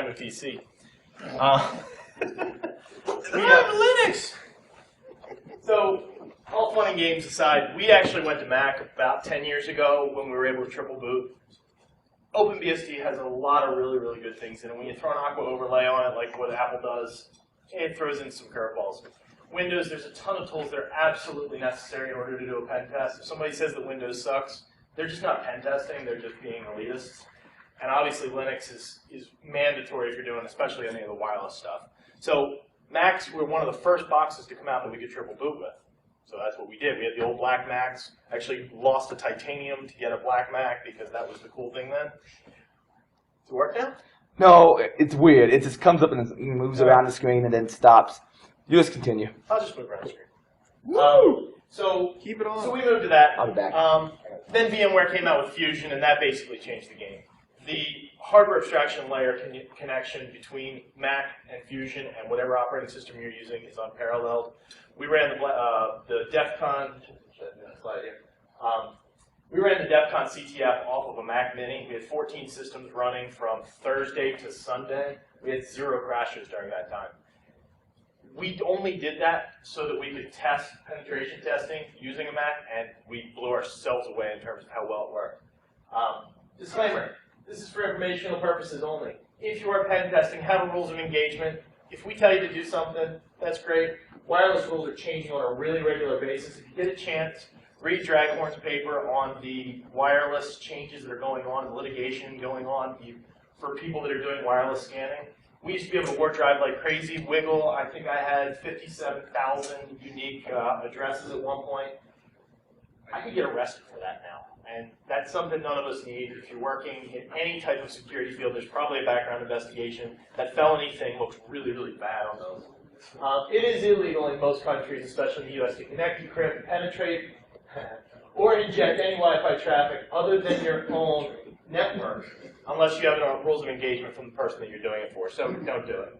have a PC. We have Linux. So, all fun and games aside, we actually went to Mac about 10 years ago when we were able to triple boot. OpenBSD has a lot of really, really good things in it. When you throw an Aqua overlay on it, like what Apple does, it throws in some curveballs. Windows, there's a ton of tools that are absolutely necessary in order to do a pen test. If somebody says that Windows sucks, they're just not pen testing, they're just being elitists. And obviously Linux is mandatory if you're doing especially any of the wireless stuff. So Macs were one of the first boxes to come out that we could triple boot with. So that's what we did. We had the old black Macs, actually lost the titanium to get a black Mac because that was the cool thing then. Does it work now? No, it's weird. It just comes up and it moves around the screen and then stops. You just continue. I'll just move around the screen. So keep it on. So we moved to that. I'll be back. Then VMware came out with Fusion, and that basically changed the game. The hardware abstraction layer connection between Mac and Fusion and whatever operating system you're using is unparalleled. We ran the DEF CON. We ran the DEF CON CTF off of a Mac Mini. We had 14 systems running from Thursday to Sunday. We had 0 crashes during that time. We only did that so that we could test penetration testing using a Mac, and we blew ourselves away in terms of how well it worked. Disclaimer, this is for informational purposes only. If you are pen testing, have rules of engagement. If we tell you to do something, that's great. Wireless rules are changing on a really regular basis. If you get a chance, read Draghorn's paper on the wireless changes that are going on, the litigation going on for people that are doing wireless scanning. We used to be able to warp drive like crazy. Wiggle, I think I had 57,000 unique addresses at one point. I could get arrested for that now. And that's something none of us need. If you're working in any type of security field, there's probably a background investigation. That felony thing looks really, really bad on those. It is illegal in most countries, especially in the US, to connect, decrypt, penetrate, or inject any Wi-Fi traffic other than your own network, unless you have rules of engagement from the person that you're doing it for. So don't do it.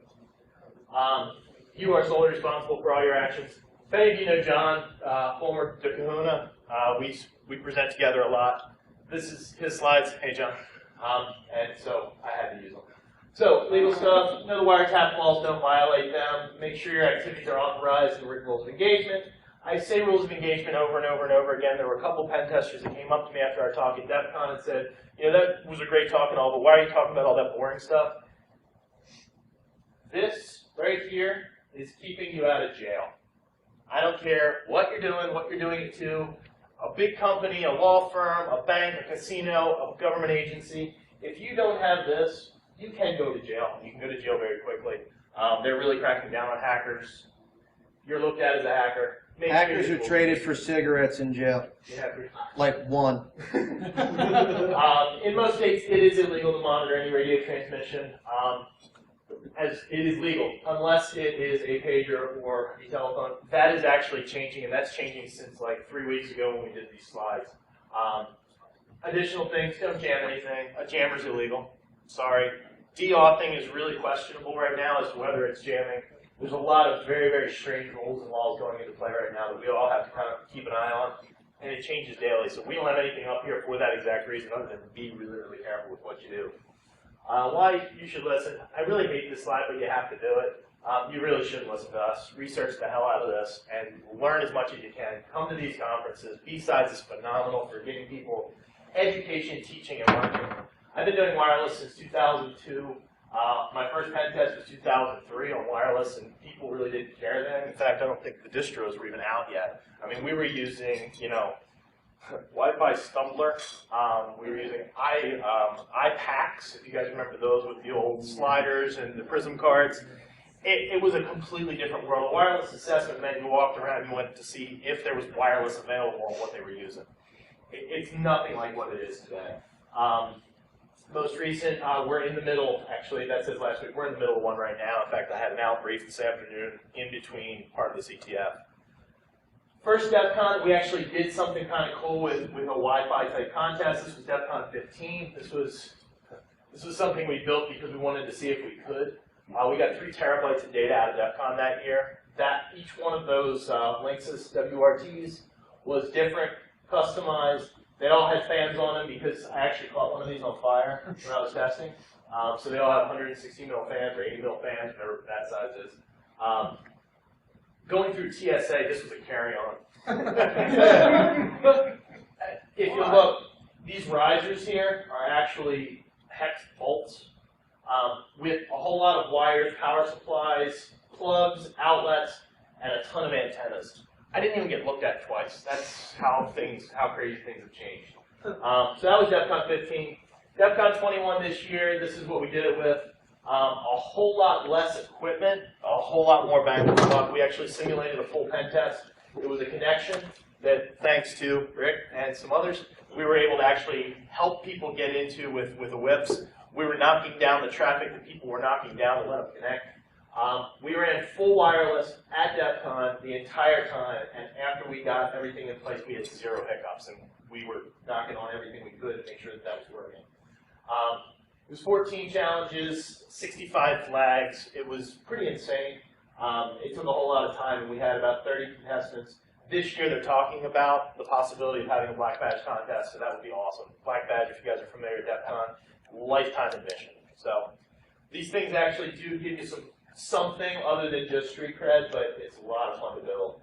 You are solely responsible for all your actions. If any of you know John, former de Kahuna, we present together a lot. This is his slides. Hey, John. And so I had to use them. So legal stuff, know the wiretap laws, don't violate them. Make sure your activities are authorized in written rules of engagement. I say rules of engagement over and over and over again. There were a couple pen testers that came up to me after our talk at DEF CON and said, you know, that was a great talk and all, but why are you talking about all that boring stuff? This right here is keeping you out of jail. I don't care what you're doing it to, a big company, a law firm, a bank, a casino, a government agency. If you don't have this, you can go to jail. You can go to jail very quickly. They're really cracking down on hackers. You're looked at as a hacker. Hackers are traded for cigarettes in jail. Yeah. Like one. In most states, it is illegal to monitor any radio transmission. As it is legal, unless it is a pager or a telephone. That is actually changing, and that's changing since like 3 weeks ago when we did these slides. Additional things, don't jam anything. A jammer's illegal. Sorry. De-authing is really questionable right now as to whether it's jamming. There's a lot of very, very strange rules and laws going into play right now that we all have to kind of keep an eye on, and it changes daily. So we don't have anything up here for that exact reason other than be really, really careful with what you do. Why you should listen. I really hate this slide, but you have to do it. You really shouldn't listen to us. Research the hell out of this and learn as much as you can. Come to these conferences. BSides is phenomenal for giving people education, teaching, and learning. I've been doing wireless since 2002. My first pen test was 2003 on wireless, and people really didn't care then. In fact, I don't think the distros were even out yet. I mean, we were using, you know, Wi-Fi Stumbler. We were using iPacks, if you guys remember those with the old sliders and the Prism cards. It was a completely different world. A wireless assessment meant you walked around and you went to see if there was wireless available and what they were using. It's nothing like what it is today. Most recent, we're in the middle, actually, that says last week, we're in the middle of one right now. In fact, I had an out brief this afternoon in between part of the CTF. First DEF CON, we actually did something kind of cool with a Wi-Fi type contest. This was DEF CON 15. This was something we built because we wanted to see if we could. We got 3 terabytes of data out of DEF CON that year. Each one of those Linksys WRTs was different, customized. They all had fans on them because I actually caught one of these on fire when I was testing. So they all have 160 mil fans or 80 mil fans, whatever that size is. Going through TSA, this was a carry-on. If you look, these risers here are actually hex bolts with a whole lot of wires, power supplies, plugs, outlets, and a ton of antennas. I didn't even get looked at twice. That's how crazy things have changed. So that was DEFCON 15. DEFCON 21 this year, this is what we did it with. A whole lot less equipment, a whole lot more bang for the buck. We actually simulated a full pen test. It was a connection that, thanks to Rick and some others, we were able to actually help people get into with the whips. We were knocking down the traffic that people were knocking down to let them connect. We ran full wireless at DEFCON the entire time, and after we got everything in place, we had 0 hiccups, and we were knocking on everything we could to make sure that that was working. It was 14 challenges, 65 flags. It was pretty insane. It took a whole lot of time, and we had about 30 contestants. This year, they're talking about the possibility of having a black badge contest, so that would be awesome. Black badge, if you guys are familiar with DEFCON, lifetime admission. So these things actually do give you something other than just street cred, but it's a lot of fun to build.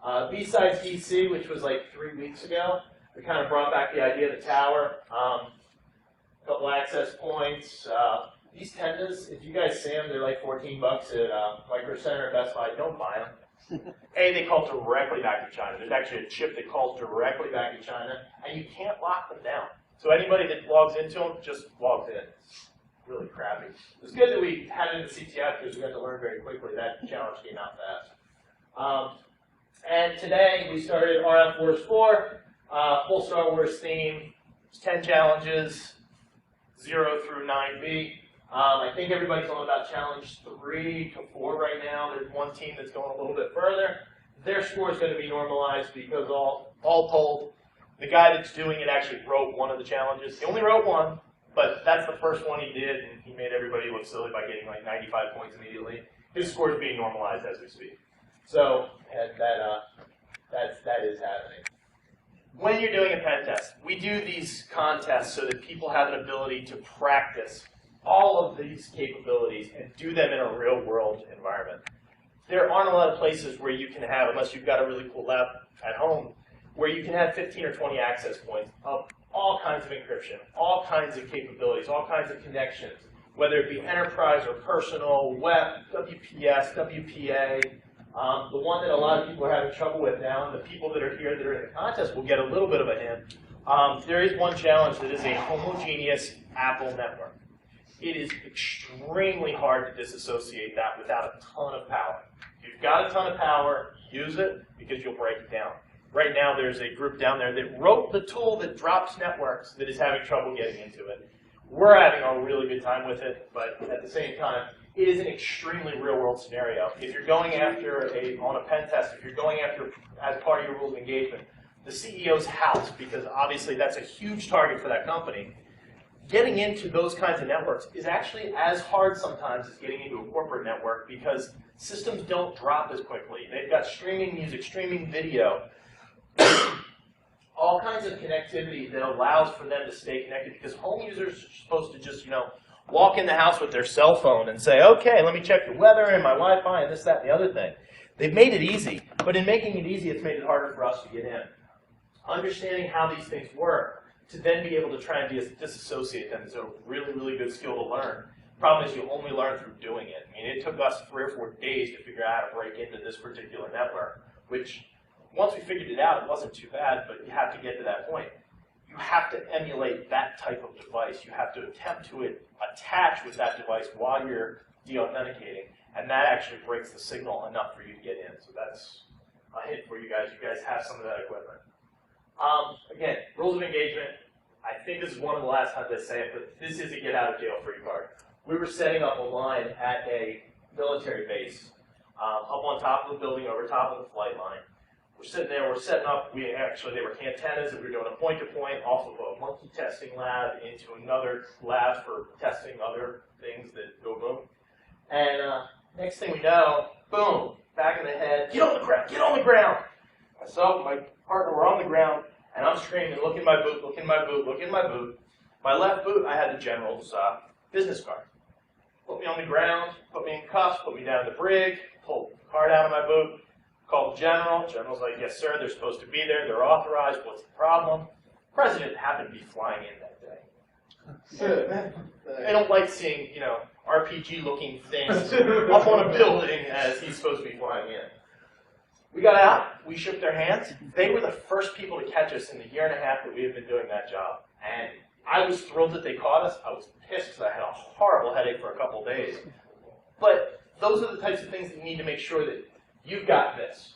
BSides DC, which was like 3 weeks ago, we kind of brought back the idea of the tower. A couple access points. These tendas, if you guys see them, they're like 14 bucks at Micro Center or Best Buy. Don't buy them. A, they call directly back to China. There's actually a chip that calls directly back to China, and you can't lock them down. So anybody that logs into them just logs in. It's really crappy. It's good that we had it in the CTF because we had to learn very quickly. That challenge came out fast. And today we started RF Wars 4, full Star Wars theme. It's 10 challenges, 0 through 9B. I think everybody's on about challenge 3 to 4 right now. There's one team that's going a little bit further. Their score is going to be normalized because all told, the guy that's doing it actually wrote one of the challenges. He only wrote one, but that's the first one he did, and he made everybody look silly by getting like 95 points immediately. His score is being normalized as we speak. So that is happening. When you're doing a pen test, we do these contests so that people have an ability to practice all of these capabilities and do them in a real-world environment. There aren't a lot of places where you can have, unless you've got a really cool lab at home, where you can have 15 or 20 access points of all kinds of encryption, all kinds of capabilities, all kinds of connections, whether it be enterprise or personal, web, WPS, WPA. The one that a lot of people are having trouble with now, and the people that are here that are in the contest will get a little bit of a hint. There is one challenge that is a homogeneous Apple network. It is extremely hard to disassociate that without a ton of power. If you've got a ton of power, use it because you'll break it down. Right now, there's a group down there that wrote the tool that drops networks that is having trouble getting into it. We're having a really good time with it, but at the same time, it is an extremely real-world scenario. If you're going after on a pen test, if you're going after, as part of your rules of engagement, the CEO's house, because obviously that's a huge target for that company, getting into those kinds of networks is actually as hard sometimes as getting into a corporate network because systems don't drop as quickly. They've got streaming music, streaming video, all kinds of connectivity that allows for them to stay connected because home users are supposed to just, walk in the house with their cell phone and say, okay, let me check the weather and my Wi-Fi and this, that, and the other thing. They've made it easy, but in making it easy, it's made it harder for us to get in. Understanding how these things work to then be able to try and disassociate them is a really, really good skill to learn. Problem is you only learn through doing it. I mean, it took us 3 or 4 days to figure out how to break into this particular network, which once we figured it out, it wasn't too bad, but you have to get to that point. You have to emulate that type of device. You have to attempt to attach with that device while you're de-authenticating, and that actually breaks the signal enough for you to get in. So that's a hint for you guys. You guys have some of that equipment. Again, rules of engagement. I think this is one of the last times I say it, but this is a get-out-of-jail-free card. We were setting up a line at a military base, up on top of the building, over top of the flight line. We're sitting there, we're setting up, they were antennas, and we were doing a point-to-point off of a monkey testing lab into another lab for testing other things that go boom. And next thing we know, boom, back in the head, get on the ground, get on the ground. Myself and my partner were on the ground, and I'm screaming, look in my boot, look in my boot, look in my boot. My left boot, I had the general's business card. Put me on the ground, put me in cuffs, put me down the brig, pull the card out of my boot, call the general. General's like, yes, sir, they're supposed to be there, they're authorized, what's the problem? President happened to be flying in that day. They don't like seeing, RPG-looking things up on a building as he's supposed to be flying in. We got out, we shook their hands. They were the first people to catch us in the year and a half that we had been doing that job. And I was thrilled that they caught us. I was pissed because I had a horrible headache for a couple days. But those are the types of things that you need to make sure that you've got this.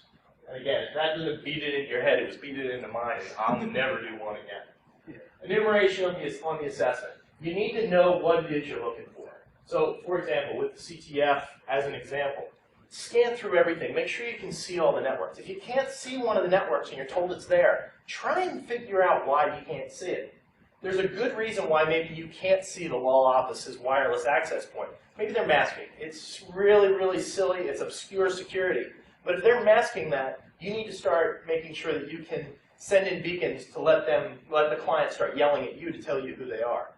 And again, if that doesn't beat it into your head, it was beat it into mine. I'll never do one again. Enumeration on the assessment. You need to know what it is you're looking for. So, for example, with the CTF, as an example, scan through everything. Make sure you can see all the networks. If you can't see one of the networks and you're told it's there, try and figure out why you can't see it. There's a good reason why maybe you can't see the law office's wireless access point. Maybe they're masking. It's really, really silly. It's obscure security. But if they're masking that, you need to start making sure that you can send in beacons to let the client start yelling at you to tell you who they are.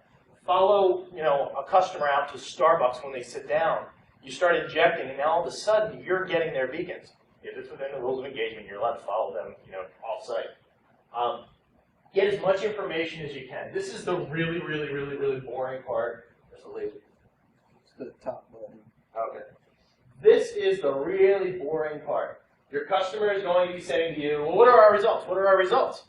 Follow, a customer out to Starbucks when they sit down. You start injecting, and now all of a sudden you're getting their beacons. If it's within the rules of engagement, you're allowed to follow them, off-site. Get as much information as you can. This is the really, really, really, really boring part. There's a laser. It's the top button. Okay. This is the really boring part. Your customer is going to be saying to you, well, what are our results? What are our results?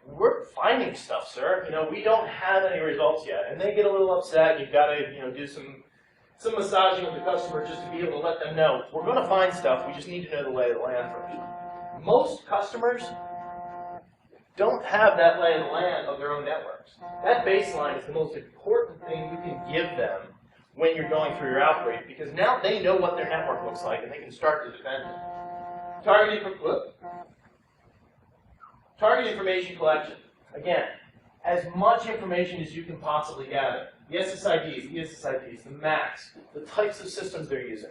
We're finding stuff, sir. We don't have any results yet. And they get a little upset. You've got to, do some massaging with the customer just to be able to let them know, we're going to find stuff. We just need to know the lay of the land first. Most customers don't have that lay of the land of their own networks. That baseline is the most important thing you can give them when you're going through your outbreak, because now they know what their network looks like and they can start to defend it. Target information collection. Again, as much information as you can possibly gather. The SSIDs, the ESSIDs, the MACs, the types of systems they're using.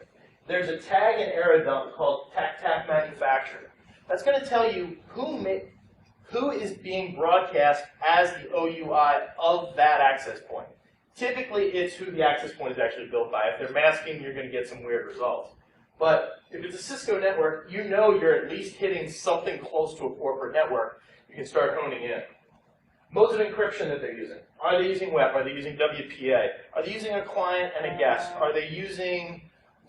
There's a tag and error dump called TAC manufacturer. That's going to tell you who is being broadcast as the OUI of that access point. Typically, it's who the access point is actually built by. If they're masking, you're going to get some weird results. But if it's a Cisco network, you're at least hitting something close to a corporate network. You can start honing in. Modes of encryption that they're using. Are they using WEP? Are they using WPA? Are they using a client and a guest? Are they using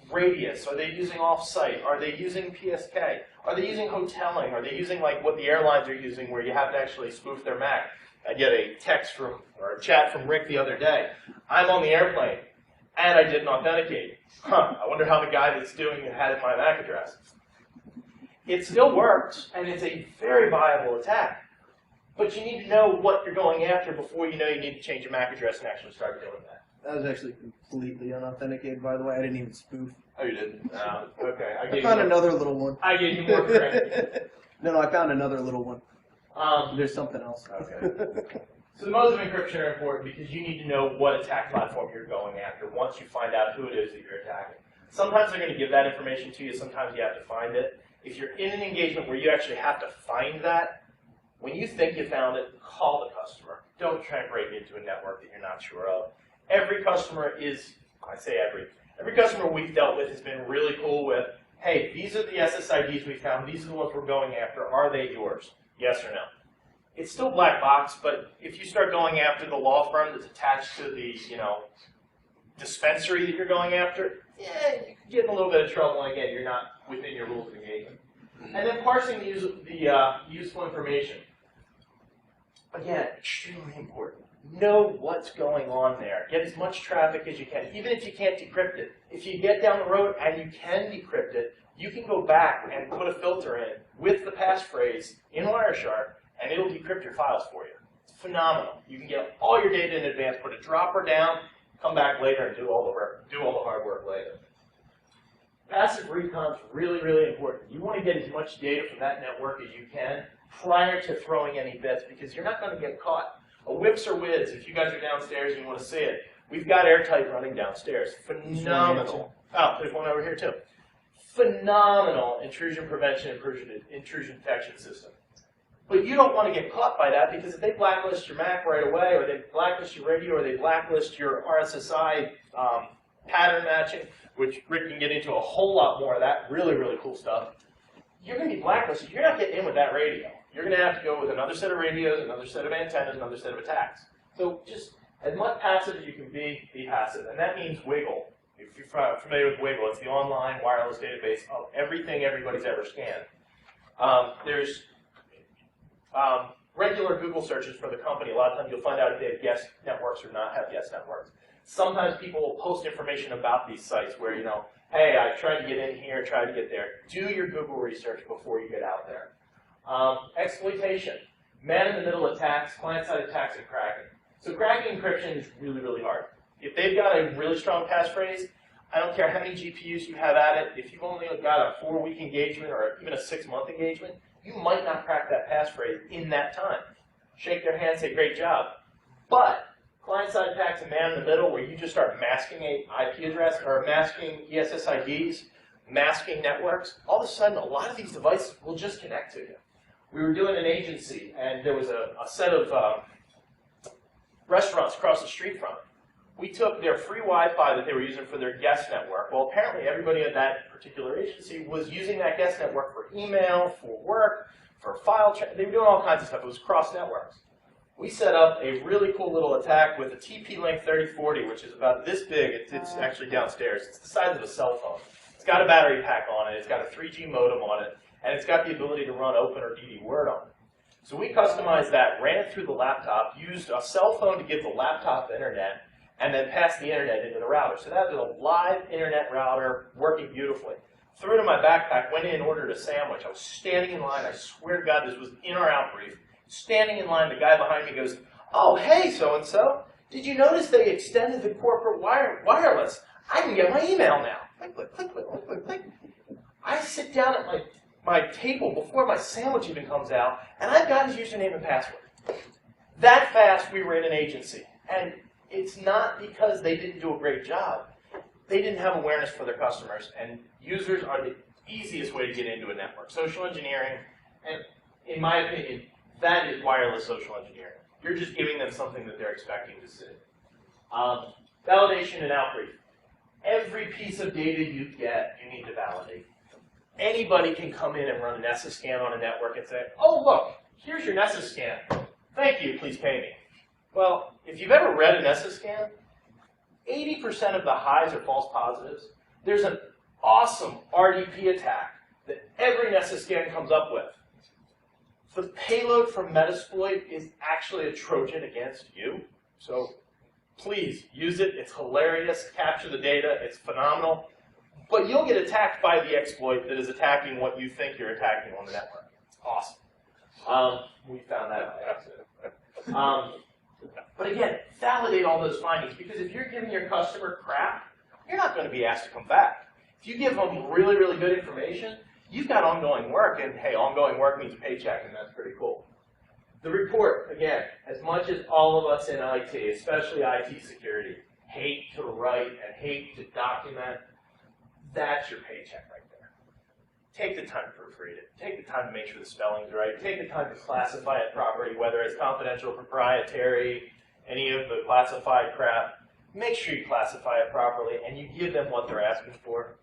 Radius? Are they using off-site? Are they using PSK? Are they using hoteling? Are they using like what the airlines are using where you have to actually spoof their MAC? I get a text or a chat from Rick the other day. I'm on the airplane and I didn't authenticate. I wonder how the guy that's doing it had my MAC address. It still works, and it's a very viable attack. But you need to know what you're going after before you know you need to change your MAC address and actually start doing that. That was actually completely unauthenticated, by the way. I didn't even spoof. Oh, you didn't? Okay. I found another little one. I gave you more credit. No, I found another little one. There's something else. Okay. So the modes of encryption are important because you need to know what attack platform you're going after once you find out who it is that you're attacking. Sometimes they're going to give that information to you. Sometimes you have to find it. If you're in an engagement where you actually have to find that, when you think you found it, call the customer. Don't try and break into a network that you're not sure of. Every customer is, I say every customer we've dealt with has been really cool with, hey, these are the SSIDs we found. These are the ones we're going after. Are they yours? Yes or no? It's still black box, but if you start going after the law firm that's attached to the, dispensary that you're going after, you can get in a little bit of trouble, and again, you're not within your rules of engagement. And then parsing the useful information. Again, extremely important. Know what's going on there. Get as much traffic as you can, even if you can't decrypt it. If you get down the road and you can decrypt it, you can go back and put a filter in with the passphrase in Wireshark, and it'll decrypt your files for you. It's phenomenal. You can get all your data in advance, put a dropper down, come back later and do all the hard work later. Passive recon is really, really important. You want to get as much data from that network as you can prior to throwing any bits, because you're not going to get caught. A whips or whiz, if you guys are downstairs and you want to see it, we've got airtight running downstairs. Phenomenal. Oh, there's one over here too. Phenomenal intrusion prevention, intrusion detection system. But you don't want to get caught by that, because if they blacklist your Mac right away, or they blacklist your radio, or they blacklist your RSSI pattern matching, which Rick can get into a whole lot more of that really, really cool stuff, you're going to be blacklisted. You're not getting in with that radio. You're going to have to go with another set of radios, another set of antennas, another set of attacks. So just as much passive as you can be passive. And that means Wiggle. If you're familiar with Wiggle, it's the online wireless database of everything everybody's ever scanned. There's regular Google searches for the company. A lot of times you'll find out if they have guest networks or not have guest networks. Sometimes people will post information about these sites where, you know, hey, I tried to get in here, tried to get there. Do your Google research before you get out there. Exploitation. Man-in-the-middle attacks, client-side attacks, and cracking. So cracking encryption is really, really hard. If they've got a really strong passphrase, I don't care how many GPUs you have at it, if you've only got a 4-week engagement or even a 6-month engagement, you might not crack that passphrase in that time. Shake their hand, say, great job. But client-side attacks and man-in-the-middle, where you just start masking an IP address or masking ESSIDs, masking networks, all of a sudden, a lot of these devices will just connect to you. We were doing an agency, and there was a set of restaurants across the street from it. We took their free Wi-Fi that they were using for their guest network. Well, apparently everybody at that particular agency was using that guest network for email, for work, for file check. They were doing all kinds of stuff. It was cross networks. We set up a really cool little attack with a TP-Link 3040, which is about this big. It's actually downstairs. It's the size of a cell phone. It's got a battery pack on it. It's got a 3G modem on it. And it's got the ability to run Open or DD Word on it. So we customized that, ran it through the laptop, used a cell phone to give the laptop internet, and then passed the internet into the router. So that was a live internet router working beautifully. Threw it in my backpack, went in, ordered a sandwich. I was standing in line. I swear to God, this was in our outbrief. Standing in line, the guy behind me goes, "Oh, hey, so-and-so, did you notice they extended the corporate wireless? I can get my email now." Click, click, click, click, click, click, click. I sit down at my table before my sandwich even comes out, and I've got his username and password. That fast, we were in an agency. And it's not because they didn't do a great job. They didn't have awareness for their customers, and users are the easiest way to get into a network. Social engineering, and in my opinion, that is wireless social engineering. You're just giving them something that they're expecting to see. Validation and outbrief. Every piece of data you get, you need to validate. Anybody can come in and run an Nessus scan on a network and say, "Oh, look, here's your Nessus scan. Thank you, please pay me." Well, if you've ever read a Nessus scan, 80% of the highs are false positives. There's an awesome RDP attack that every Nessus scan comes up with. The payload from Metasploit is actually a Trojan against you. So please use it. It's hilarious. Capture the data. It's phenomenal. But you'll get attacked by the exploit that is attacking what you think you're attacking on the network. It's awesome. We found that out by accident. But again, validate all those findings, because if you're giving your customer crap, you're not going to be asked to come back. If you give them really, really good information, you've got ongoing work, and hey, ongoing work means a paycheck, and that's pretty cool. The report, again, as much as all of us in IT, especially IT security, hate to write and hate to document, that's your paycheck right there. Take the time to proofread it. Take the time to make sure the spelling's right. Take the time to classify it properly, whether it's confidential, proprietary, any of the classified crap. Make sure you classify it properly and you give them what they're asking for.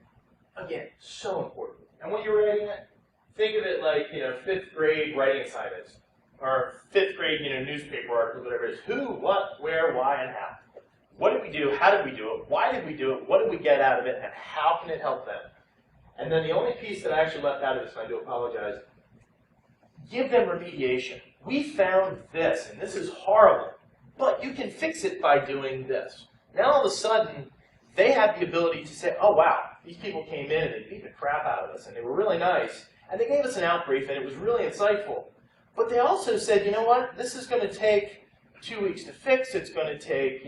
Again, so important. And when you're writing it, think of it like, 5th grade writing assignments, or 5th grade, newspaper articles, whatever it is. Who, what, where, why, and how. What did we do? How did we do it? Why did we do it? What did we get out of it? And how can it help them? And then the only piece that I actually left out of this, and I do apologize, give them remediation. We found this, and this is horrible, but you can fix it by doing this. Now all of a sudden, they have the ability to say, "Oh wow, these people came in and they beat the crap out of us, and they were really nice, and they gave us an outbrief, and it was really insightful." But they also said, "You know what? This is going to take 2 weeks to fix. It's going to take,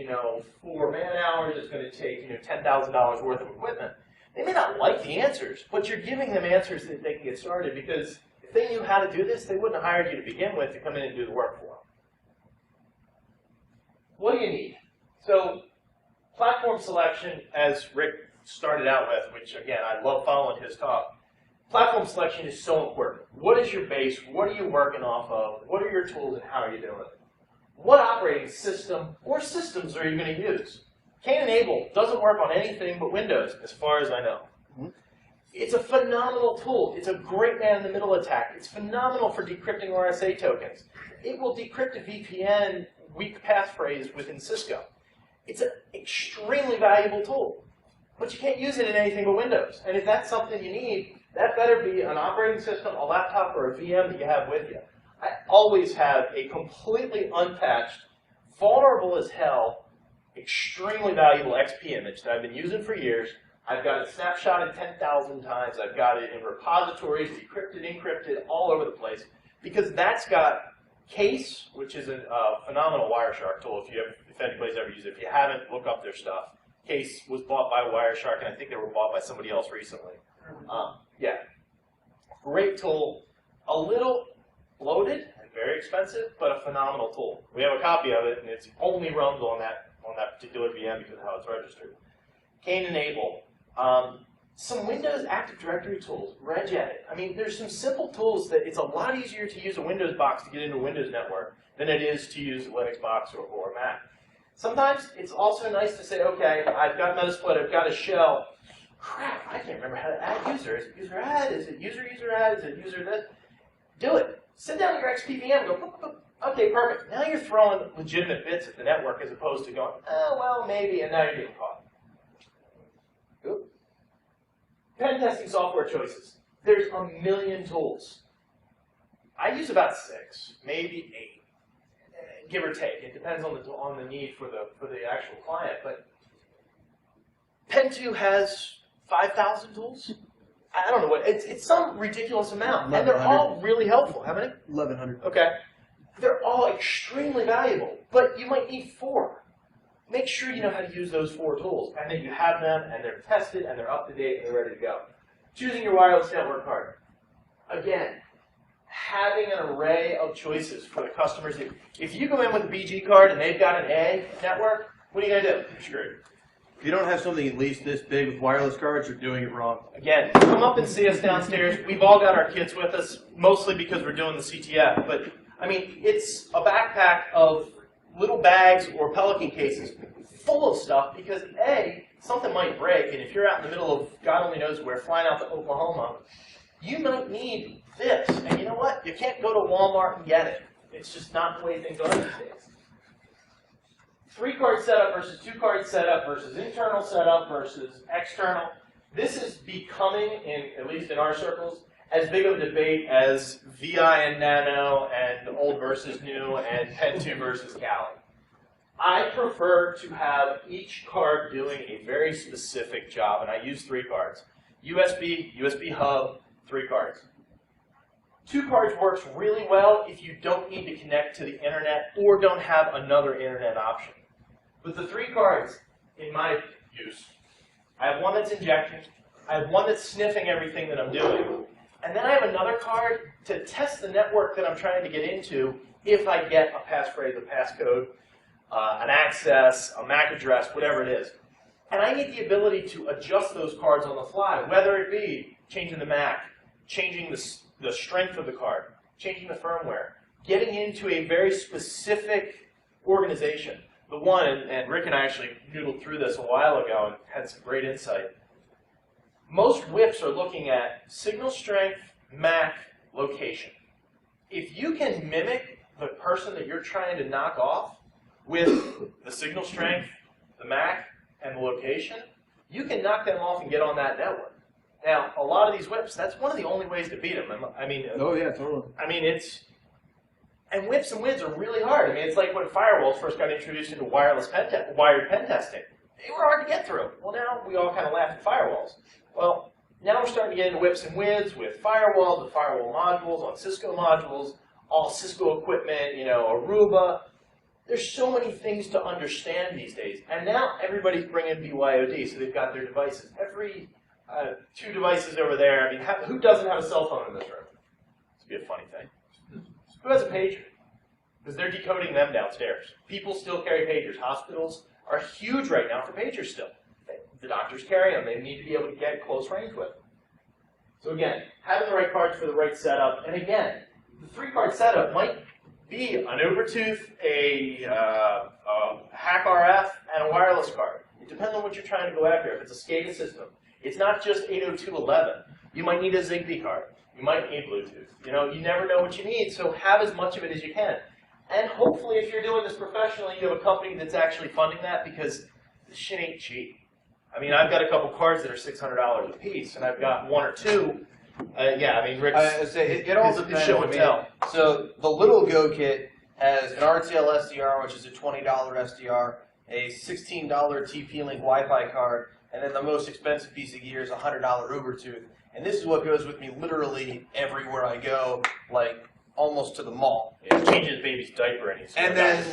4 man-hours. It's going to take, $10,000 worth of equipment." They may not like the answers, but you're giving them answers that they can get started, because if they knew how to do this, they wouldn't have hired you to begin with to come in and do the work for them. What do you need? So platform selection, as Rick started out with, which again, I love following his talk, Platform selection is so important. What is your base? What are you working off of? What are your tools and how are you doing it? What operating system or systems are you going to use? K-enable doesn't work on anything but Windows, as far as I know. It's a phenomenal tool. It's a great man-in-the-middle attack. It's phenomenal for decrypting RSA tokens. It will decrypt a VPN weak passphrase within Cisco. It's an extremely valuable tool, but you can't use it in anything but Windows. And if that's something you need, that better be an operating system, a laptop, or a VM that you have with you. I always have a completely unpatched, vulnerable as hell, extremely valuable XP image that I've been using for years. I've got it snapshotted 10,000 times. I've got it in repositories, decrypted, encrypted, all over the place, because that's got Case, which is a phenomenal Wireshark tool. If anybody's ever used it, if you haven't, look up their stuff. Case was bought by Wireshark, and I think they were bought by somebody else recently. Yeah, great tool. A little bloated and very expensive, but a phenomenal tool. We have a copy of it, and it's only runs on that particular VM because of how it's registered. K-enable. Some Windows Active Directory tools, regedit. I mean, there's some simple tools that it's a lot easier to use a Windows box to get into a Windows network than it is to use a Linux box or a Mac. Sometimes it's also nice to say, okay, I've got Metasploit, I've got a shell. Crap, I can't remember how to add user. Is it user add? Is it user add? Is it user this? Do it. Sit down at your XPVM and go, boop, boop, boop. Okay, perfect. Now you're throwing legitimate bits at the network as opposed to going, oh, well, maybe, and now you're getting caught. Oop. Pen testing software choices. There's a million tools. I use about 6, maybe 8, give or take. It depends on the need for the actual client. But Pen2 has 5,000 tools. I don't know what it's some ridiculous amount, and they're all really helpful. How many? 1,100. Okay, they're all extremely valuable, but you might need 4. Make sure you know how to use those 4 tools, and that you have them, and they're tested, and they're up to date, and they're ready to go. Choosing your wireless network card. Again, having an array of choices for the customers. If you go in with a BG card and they've got an A network, what are you going to do? You're screwed. If you don't have something at least this big with wireless cards, you're doing it wrong. Again, come up and see us downstairs. We've all got our kids with us, mostly because we're doing the CTF. But, I mean, it's a backpack of little bags or Pelican cases full of stuff because, A, something might break, and if you're out in the middle of God only knows where, flying out to Oklahoma, you might need this. And you know what? You can't go to Walmart and get it. It's just not the way things are these days. 3-card setup versus 2-card setup versus internal setup versus external. This is becoming, at least in our circles, as big of a debate as VI and Nano and old versus new and Pen2 versus Kali. I prefer to have each card doing a very specific job, and I use 3 cards. USB, USB hub, 3 cards. 2 cards works really well if you don't need to connect to the internet or don't have another internet option. With the 3 cards, in my use, I have one that's injecting, I have one that's sniffing everything that I'm doing, and then I have another card to test the network that I'm trying to get into if I get a passphrase, a passcode, an access, a MAC address, whatever it is. And I need the ability to adjust those cards on the fly, whether it be changing the MAC, changing the strength of the card, changing the firmware, getting into a very specific organization. The one, and Rick and I actually noodled through this a while ago and had some great insight. Most whips are looking at signal strength, MAC, location. If you can mimic the person that you're trying to knock off with the signal strength, the MAC, and the location, you can knock them off and get on that network. Now, a lot of these whips, that's one of the only ways to beat them. I mean, oh yeah, totally. I mean, and whips and WIDs are really hard. I mean, it's like when firewalls first got introduced into wired pen testing. They were hard to get through. Well, now we all kind of laugh at firewalls. Well, now we're starting to get into whips and WIDs with firewalls, with firewall modules on Cisco modules, all Cisco equipment, you know, Aruba. There's so many things to understand these days. And now everybody's bringing BYOD, so they've got their devices. Every 2 devices over there. I mean, who doesn't have a cell phone in this room? This would be a funny thing. Who has a pager? Because they're decoding them downstairs. People still carry pagers. Hospitals are huge right now for pagers still. The doctors carry them. They need to be able to get close range with them. So again, having the right cards for the right setup, and again, the 3-card setup might be an Ubertooth, a hack RF, and a wireless card. It depends on what you're trying to go after. If it's a SCADA system, it's not just 802.11. You might need a Zigbee card. You might need Bluetooth. You know, you never know what you need, so have as much of it as you can. And hopefully, if you're doing this professionally, you have a company that's actually funding that, because this shit ain't cheap. I mean, I've got a couple cards that are $600 a piece, and I've got 1 or 2. Yeah, I mean, Rick's, I say it all depends. show and tell. So the little Go kit has an RTL SDR, which is a $20 SDR, a $16 TP-Link Wi-Fi card, and then the most expensive piece of gear is a $100 Ubertooth. And this is what goes with me literally everywhere I go, like almost to the mall. Yeah, changes baby's diaper and he's And then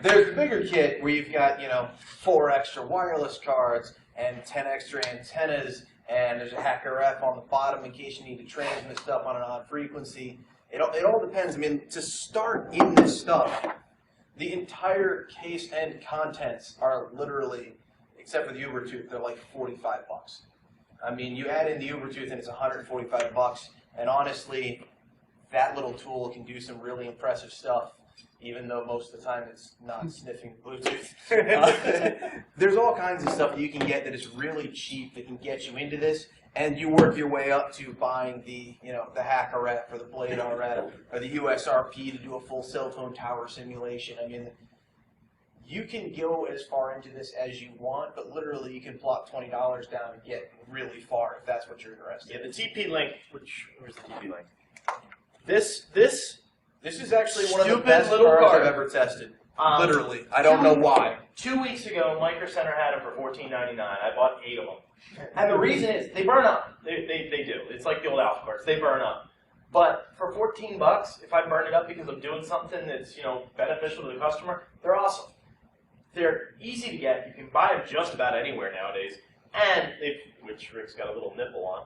there's the bigger kit where you've got, you know, 4 extra wireless cards and 10 extra antennas, and there's a hack RF on the bottom in case you need to transmit stuff on an odd frequency. It all depends. I mean, to start in this stuff, the entire case and contents are literally, except for the Ubertooth, they're like $45. I mean, you add in the Ubertooth and it's $145, and honestly, that little tool can do some really impressive stuff, even though most of the time it's not sniffing Bluetooth. There's all kinds of stuff that you can get that is really cheap that can get you into this, and you work your way up to buying the, you know, the hack RF or the Blade RF or the USRP to do a full cell phone tower simulation. I mean, you can go as far into this as you want, but literally you can plop $20 down and get really far if that's what you're interested in. Yeah, the TP-Link, where's the TP-Link? This is actually one of the stupid best little cards card. I've ever tested. Literally. I don't know why. 2 weeks ago, Micro Center had them for $14.99. I bought 8 of them. And the reason is, they burn up. They do. It's like the old Alpha cards. They burn up. But for $14, if I burn it up because I'm doing something that's, you know, beneficial to the customer, they're awesome. They're easy to get. You can buy them just about anywhere nowadays. And which Rick's got a little nipple on.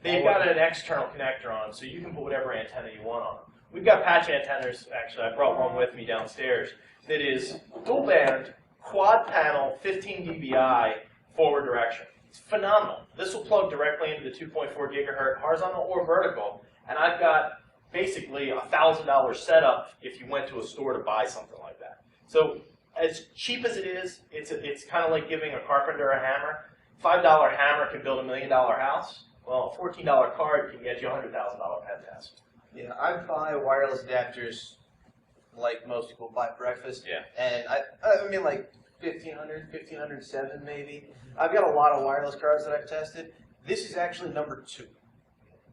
They've got an external connector on them, so you can put whatever antenna you want on them. We've got patch antennas, actually, I brought one with me downstairs, that is dual band, quad panel, 15 dBi, forward direction. It's phenomenal. This will plug directly into the 2.4 gigahertz horizontal or vertical, and I've got basically a $1,000 setup if you went to a store to buy something like that. So as cheap as it is, it's kind of like giving a carpenter a hammer. $5 hammer can build $1 million house. Well, a $14 card can get you a $100,000 pen test. Yeah, I buy wireless adapters like most people buy breakfast. Yeah. And I mean like 1,507 maybe. I've got a lot of wireless cards that I've tested. This is actually number 2.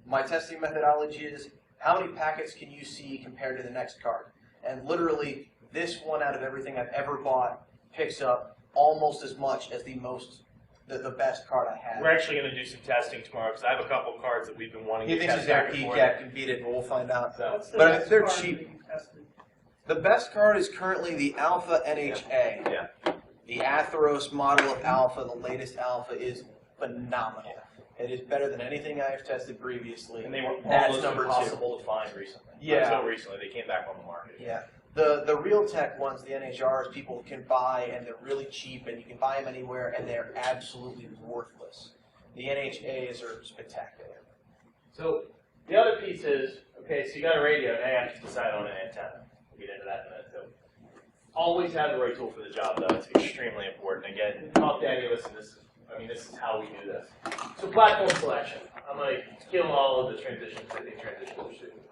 My testing methodology is how many packets can you see compared to the next card? And literally, this one out of everything I've ever bought picks up almost as much as the best card I have. We're actually going to do some testing tomorrow because I have a couple of cards that we've been wanting He to thinks test his back and forth. PCAP can beat it, but we'll find out. So, But I mean, they're cheap. The best card is currently the Alpha NHA. Yeah. The Atheros model of Alpha, the latest Alpha, is phenomenal. It is better than anything I've tested previously. And they were That's almost number 2. impossible to find recently. Yeah. Not so recently, they came back on the market. Yeah. The Realtek ones, the NHRs, people can buy, and they're really cheap, and you can buy them anywhere, and they're absolutely worthless. The NHAs are spectacular. So the other piece is, okay, so you got a radio, now you have to decide on an antenna. We'll get into that in a minute, too. Always have the right tool for the job, though. It's extremely important. Again, talk to any of us, and this is how we do this. So platform selection. I'm going to kill all of the transitions. I think transitions are stupid.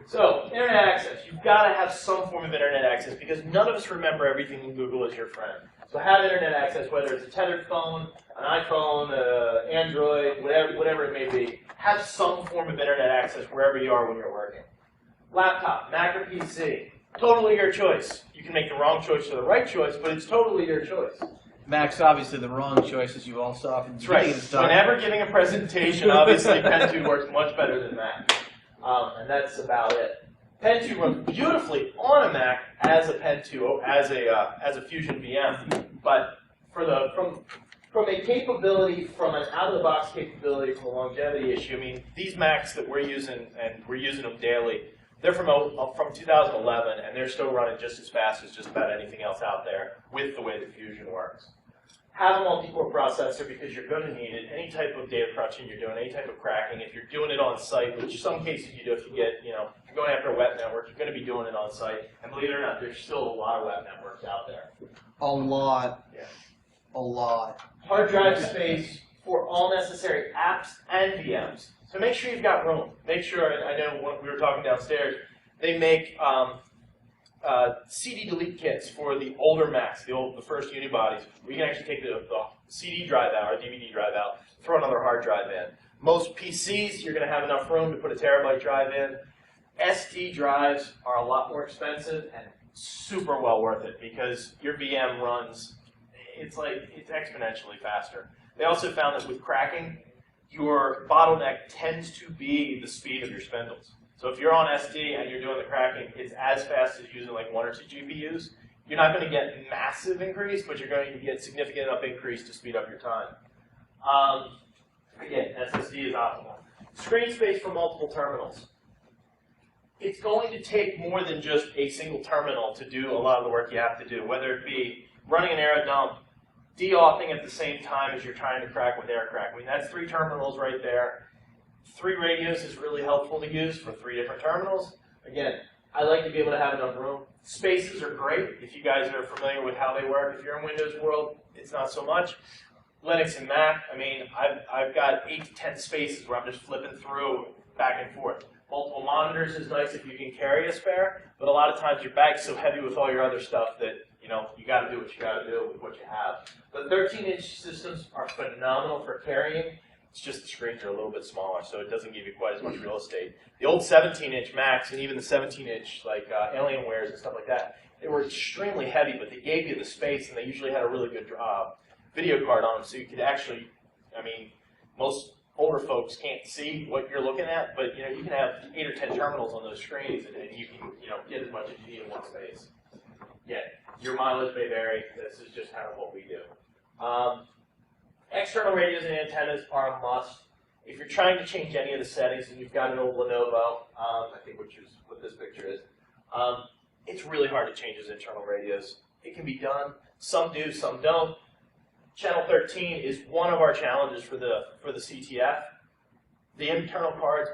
So, internet access. You've got to have some form of internet access because none of us remember everything in Google as your friend. So have internet access, whether it's a tethered phone, an iPhone, Android, whatever it may be. Have some form of internet access wherever you are when you're working. Laptop, Mac or PC, totally your choice. You can make the wrong choice or the right choice, but it's totally your choice. Mac's obviously the wrong choice, as you all saw from the beginning of the talk. Whenever giving a presentation, obviously Pen 2 works much better than Mac. And that's about it. Pen 2 runs beautifully on a Mac as a Pen 2, as a Fusion VM. But from a capability, from an out-of-the-box capability, from a longevity issue, I mean, these Macs that we're using, and we're using them daily, they're from 2011, and they're still running just as fast as just about anything else out there with the way that Fusion works. Have a multi-core processor because you're going to need it. Any type of data crunching you're doing, any type of cracking, if you're doing it on site, which some cases you do if you get, if you're going after a web network, you're going to be doing it on site. And believe it or not, there's still a lot of web networks out there. A lot. Yeah. A lot. Hard drive space for all necessary apps and VMs. So make sure you've got room. Make sure, and I know when we were talking downstairs, they make CD delete kits for the older Macs, the first unibodies. We can actually take the CD drive out or DVD drive out, throw another hard drive in. Most PCs, you're going to have enough room to put a terabyte drive in. SD drives are a lot more expensive and super well worth it because your VM runs, it's exponentially faster. They also found that with cracking, your bottleneck tends to be the speed of your spindles. So if you're on SD and you're doing the cracking, it's as fast as using like 1 or 2 GPUs. You're not going to get massive increase, but you're going to get significant enough increase to speed up your time. Again, SSD is optimal. Screen space for multiple terminals. It's going to take more than just a single terminal to do a lot of the work you have to do, whether it be running an air dump, de-authing at the same time as you're trying to crack with air crack. I mean, that's 3 terminals right there. 3 radios is really helpful to use for 3 different terminals. Again, I like to be able to have enough room. Spaces are great if you guys are familiar with how they work. If you're in Windows world, it's not so much. Linux and Mac, I mean, I've got 8 to 10 spaces where I'm just flipping through back and forth. Multiple monitors is nice if you can carry a spare, but a lot of times your bag's so heavy with all your other stuff that you got to do what you got to do with what you have. The 13-inch systems are phenomenal for carrying. It's just the screens are a little bit smaller, so it doesn't give you quite as much real estate. The old 17-inch Macs and even the 17-inch like Alienwares and stuff like that, they were extremely heavy, but they gave you the space, and they usually had a really good video card on them, so you could actually, I mean, most older folks can't see what you're looking at, but you can have 8 or 10 terminals on those screens, and you can get as much as you need in one space. Yeah, your mileage may vary. This is just kind of what we do. External radios and antennas are a must. If you're trying to change any of the settings and you've got an old Lenovo, I think which is what this picture is, it's really hard to change those internal radios. It can be done. Some do, some don't. Channel 13 is one of our challenges for the CTF. The internal cards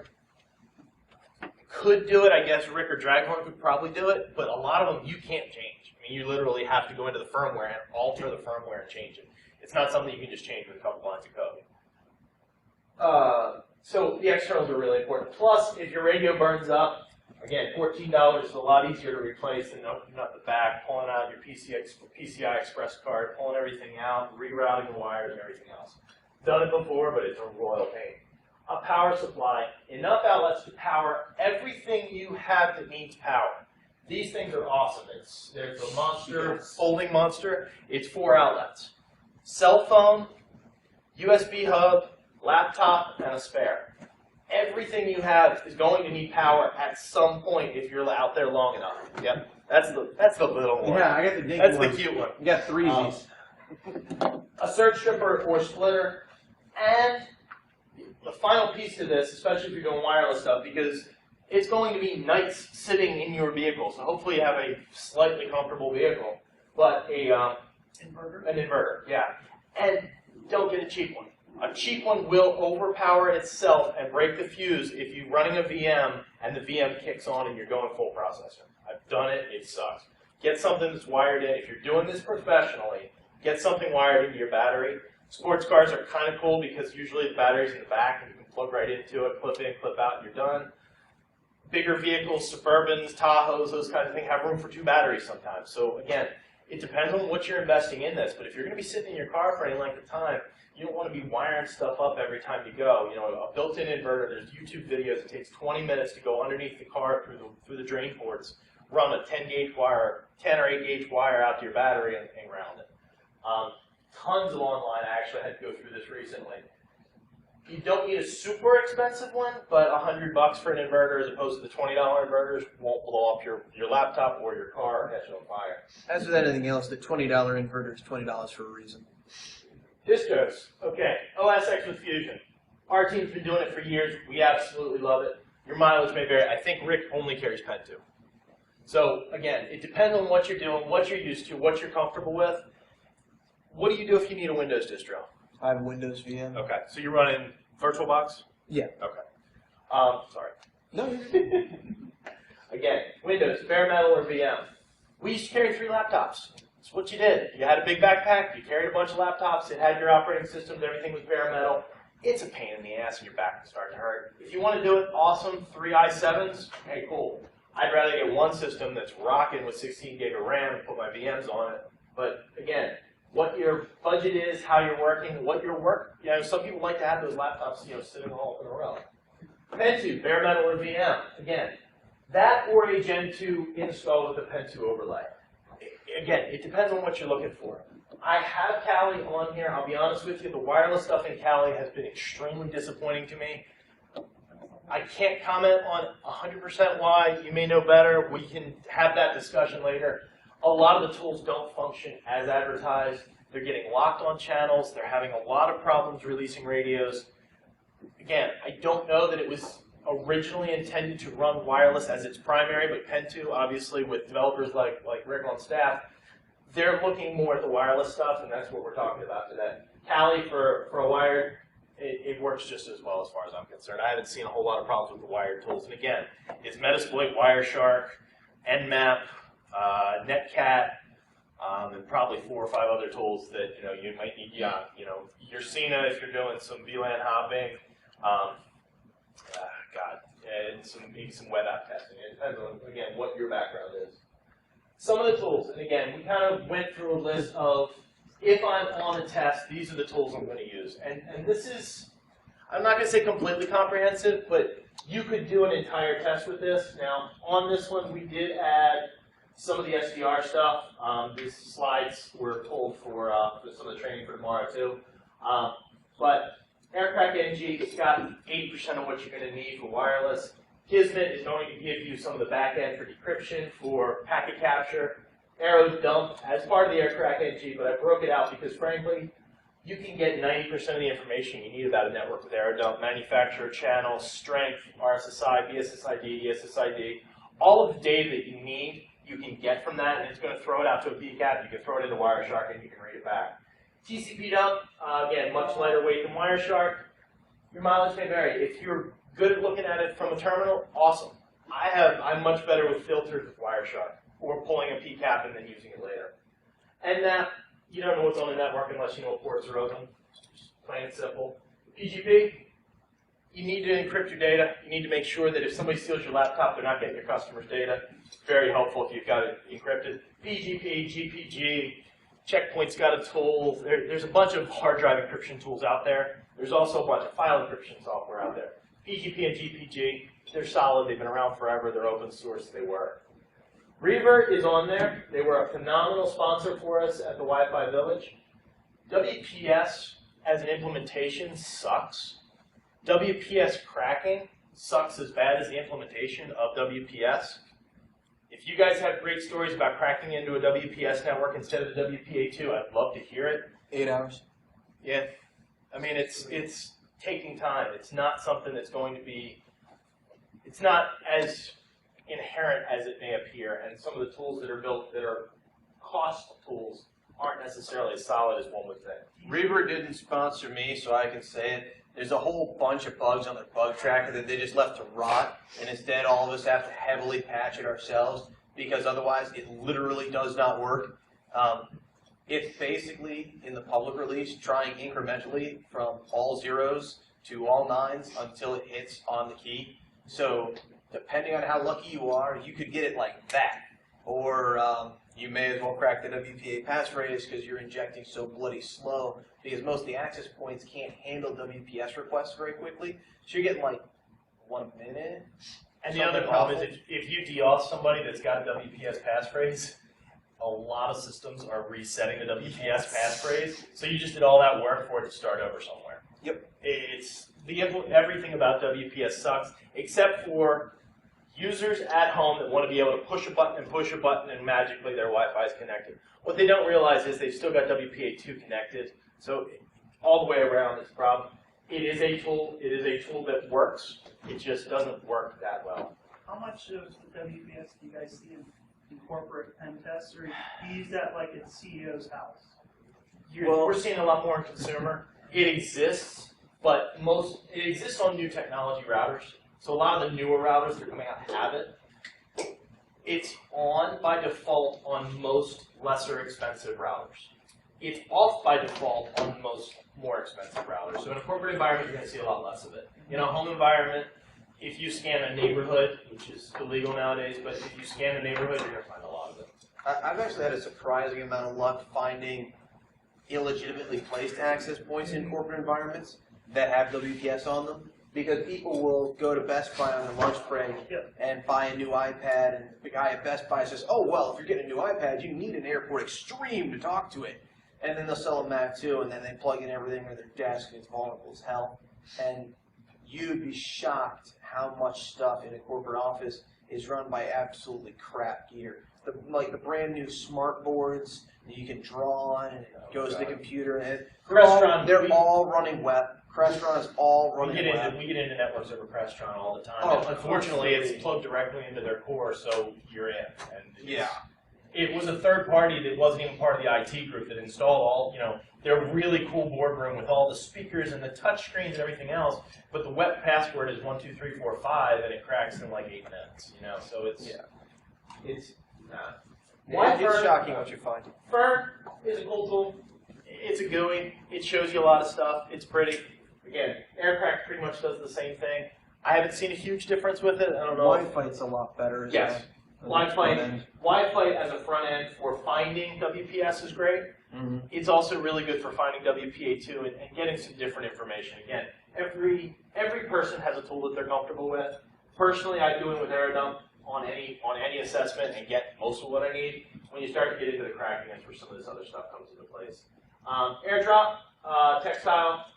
could do it. I guess Rick or Draghorn could probably do it, but a lot of them you can't change. I mean, you literally have to go into the firmware and alter the firmware and change it. It's not something you can just change with a couple lines of code. So the externals are really important. Plus, if your radio burns up, again, $14 is a lot easier to replace than opening up the back, pulling out your PCI Express card, pulling everything out, rerouting the wires and everything else. Done it before, but it's a royal pain. A power supply, enough outlets to power everything you have that needs power. These things are awesome. There's a monster, folding monster. It's 4 outlets. Cell phone, USB hub, laptop, and a spare. Everything you have is going to need power at some point if you're out there long enough. Yep, that's the little one. Yeah, I got the dinky That's one. the cute one. You got 3s. A surge stripper or splitter, and the final piece to this, especially if you're doing wireless stuff, because it's going to be nights sitting in your vehicle. So hopefully you have a slightly comfortable vehicle, but an inverter, yeah. And don't get a cheap one. A cheap one will overpower itself and break the fuse if you're running a VM and the VM kicks on and you're going full processor. I've done it, it sucks. Get something that's wired in. If you're doing this professionally, get something wired into your battery. Sports cars are kind of cool because usually the battery's in the back and you can plug right into it, clip in, clip out, and you're done. Bigger vehicles, Suburbans, Tahoes, those kinds of things have room for 2 batteries sometimes. So again, it depends on what you're investing in this, but if you're going to be sitting in your car for any length of time, you don't want to be wiring stuff up every time you go. A built-in inverter, there's YouTube videos, it takes 20 minutes to go underneath the car through the drain ports, run a 10-gauge wire, 10 or 8-gauge wire out to your battery and ground it. Tons of online, I actually had to go through this recently. You don't need a super expensive one, but $100 for an inverter as opposed to the $20 inverters won't blow up your laptop or your car or catch it on fire. As with anything else, the $20 inverter is $20 for a reason. Distros, okay, OS X with Fusion. Our team's been doing it for years. We absolutely love it. Your mileage may vary. I think Rick only carries Pen 2. So again, it depends on what you're doing, what you're used to, what you're comfortable with. What do you do if you need a Windows distro? I have Windows VM. Okay, so you're running VirtualBox? Yeah. Okay. Sorry. No, you're good. Again, Windows, bare metal or VM. We used to carry 3 laptops. That's what you did. You had a big backpack, you carried a bunch of laptops, it had your operating systems, everything was bare metal. It's a pain in the ass and your back can start to hurt. If you want to do it, awesome, 3 i7s, hey, cool. I'd rather get one system that's rocking with 16 gig of RAM and put my VMs on it. But again, what your budget is, how you're working, what your work, some people like to have those laptops, sitting all in a row. Pen 2, bare metal or VM, again, that or a Gen 2 install with a Pen 2 overlay. Again, it depends on what you're looking for. I have Kali on here. I'll be honest with you, the wireless stuff in Kali has been extremely disappointing to me. I can't comment on 100% why. You may know better. We can have that discussion later. A lot of the tools don't function as advertised. They're getting locked on channels. They're having a lot of problems releasing radios. Again, I don't know that it was originally intended to run wireless as its primary, but Pen 2, obviously, with developers like Rick on staff, they're looking more at the wireless stuff, and that's what we're talking about today. Kali for a wired, it works just as well as far as I'm concerned. I haven't seen a whole lot of problems with the wired tools. And again, it's Metasploit, Wireshark, Nmap, Netcat, and probably 4 or 5 other tools that you might need. Your Cena if you're doing some VLAN hopping. And maybe some web app testing. It depends on, again, what your background is. Some of the tools, and again, we kind of went through a list of, if I'm on a test, these are the tools I'm going to use. And this is, I'm not going to say completely comprehensive, but you could do an entire test with this. Now, on this one, we did add some of the SDR stuff. These slides were told for some of the training for tomorrow, too. But Aircrack NG, it's got 80% of what you're going to need for wireless. Kismet is going to give you some of the back end for decryption, for packet capture. Arrow's dump as part of the Aircrack NG, but I broke it out because, frankly, you can get 90% of the information you need about a network with AeroDump. Manufacturer, channel, strength, RSSI, BSSID, ESSID. All of the data that you need, you can get from that, and it's going to throw it out to a PCAP. You can throw it into Wireshark, and you can read it back. TCP dump, again, much lighter weight than Wireshark. Your mileage may vary. If you're good at looking at it from a terminal, awesome. I'm much better with filters with Wireshark, or pulling a PCAP and then using it later. And that, you don't know what's on the network unless you know what ports are open. Just plain and simple. PGP, you need to encrypt your data. You need to make sure that if somebody steals your laptop, they're not getting your customer's data. It's very helpful if you've got it encrypted. PGP, GPG, Checkpoint's got a tool. There's a bunch of hard drive encryption tools out there. There's also a bunch of file encryption software out there. PGP and GPG, they're solid. They've been around forever. They're open source. They work. Revert is on there. They were a phenomenal sponsor for us at the Wi-Fi Village. WPS as an implementation sucks. WPS cracking sucks as bad as the implementation of WPS. If you guys have great stories about cracking into a WPS network instead of the WPA2, I'd love to hear it. 8 hours. Yeah. I mean, it's taking time. It's not something that's going to be, it's not as inherent as it may appear. And some of the tools that are built that are cost tools aren't necessarily as solid as one would think. Reaver didn't sponsor me, so I can say it. There's a whole bunch of bugs on their bug tracker that they just left to rot, and instead all of us have to heavily patch it ourselves because otherwise it literally does not work. It's basically, in the public release, trying incrementally from all zeros to all nines until it hits on the key. So depending on how lucky you are, you could get it like that. Or you may as well crack the WPA passphrase because you're injecting so bloody slow because most of the access points can't handle WPS requests very quickly. So you're getting like 1 minute. And the other problem is if you DOS somebody that's got a WPS passphrase, a lot of systems are resetting the WPS passphrase. So you just did all that work for it to start over somewhere. Yep. Everything about WPS sucks except for users at home that want to be able to push a button and magically their Wi-Fi is connected. What they don't realize is they've still got WPA2 connected. So all the way around this problem. It is a tool. It is a tool that works. It just doesn't work that well. How much of the WPS do you guys see in corporate pen tests, or do you use that like at the CEO's house? we're seeing a lot more in consumer. It exists, but it exists on new technology routers. So a lot of the newer routers that are coming out have it. It's on by default on most lesser expensive routers. It's off by default on most more expensive routers. So in a corporate environment, you're going to see a lot less of it. In a home environment, if you scan a neighborhood, which is illegal nowadays, but if you scan a neighborhood, you're going to find a lot of it. I've actually had a surprising amount of luck finding illegitimately placed access points in corporate environments that have WPS on them. Because people will go to Best Buy on their lunch break and buy a new iPad, and the guy at Best Buy says, oh, well, if you're getting a new iPad, you need an Airport Extreme to talk to it. And then they'll sell a Mac too, and then they plug in everything on their desk, and it's vulnerable as hell. And you'd be shocked how much stuff in a corporate office is run by absolutely crap gear. Like the brand new smart boards that you can draw on, and it goes to the computer, and they're all running web. Crestron is all running web. We get into networks over Crestron all the time. Oh, and unfortunately, it's plugged directly into their core, so you're in. And Yeah. It was a third party that wasn't even part of the IT group that installed all, their really cool boardroom with all the speakers and the touch screens and everything else. But the web password is 12345, and it cracks in like 8 minutes. So it's It's Fern? shocking what you find. Fern is a cool tool. It's a GUI. It shows you a lot of stuff. It's pretty. Again, Aircrack pretty much does the same thing. I haven't seen a huge difference with it. I don't know. Wi-Fi's a lot better. Yes. Wi-Fi as a front end for finding WPS is great. Mm-hmm. It's also really good for finding WPA2 and getting some different information. Again, every person has a tool that they're comfortable with. Personally, I do it with AeroDump on any assessment and get most of what I need. When you start to get into the cracking, that's where some of this other stuff comes into place. AirDrop, Textile,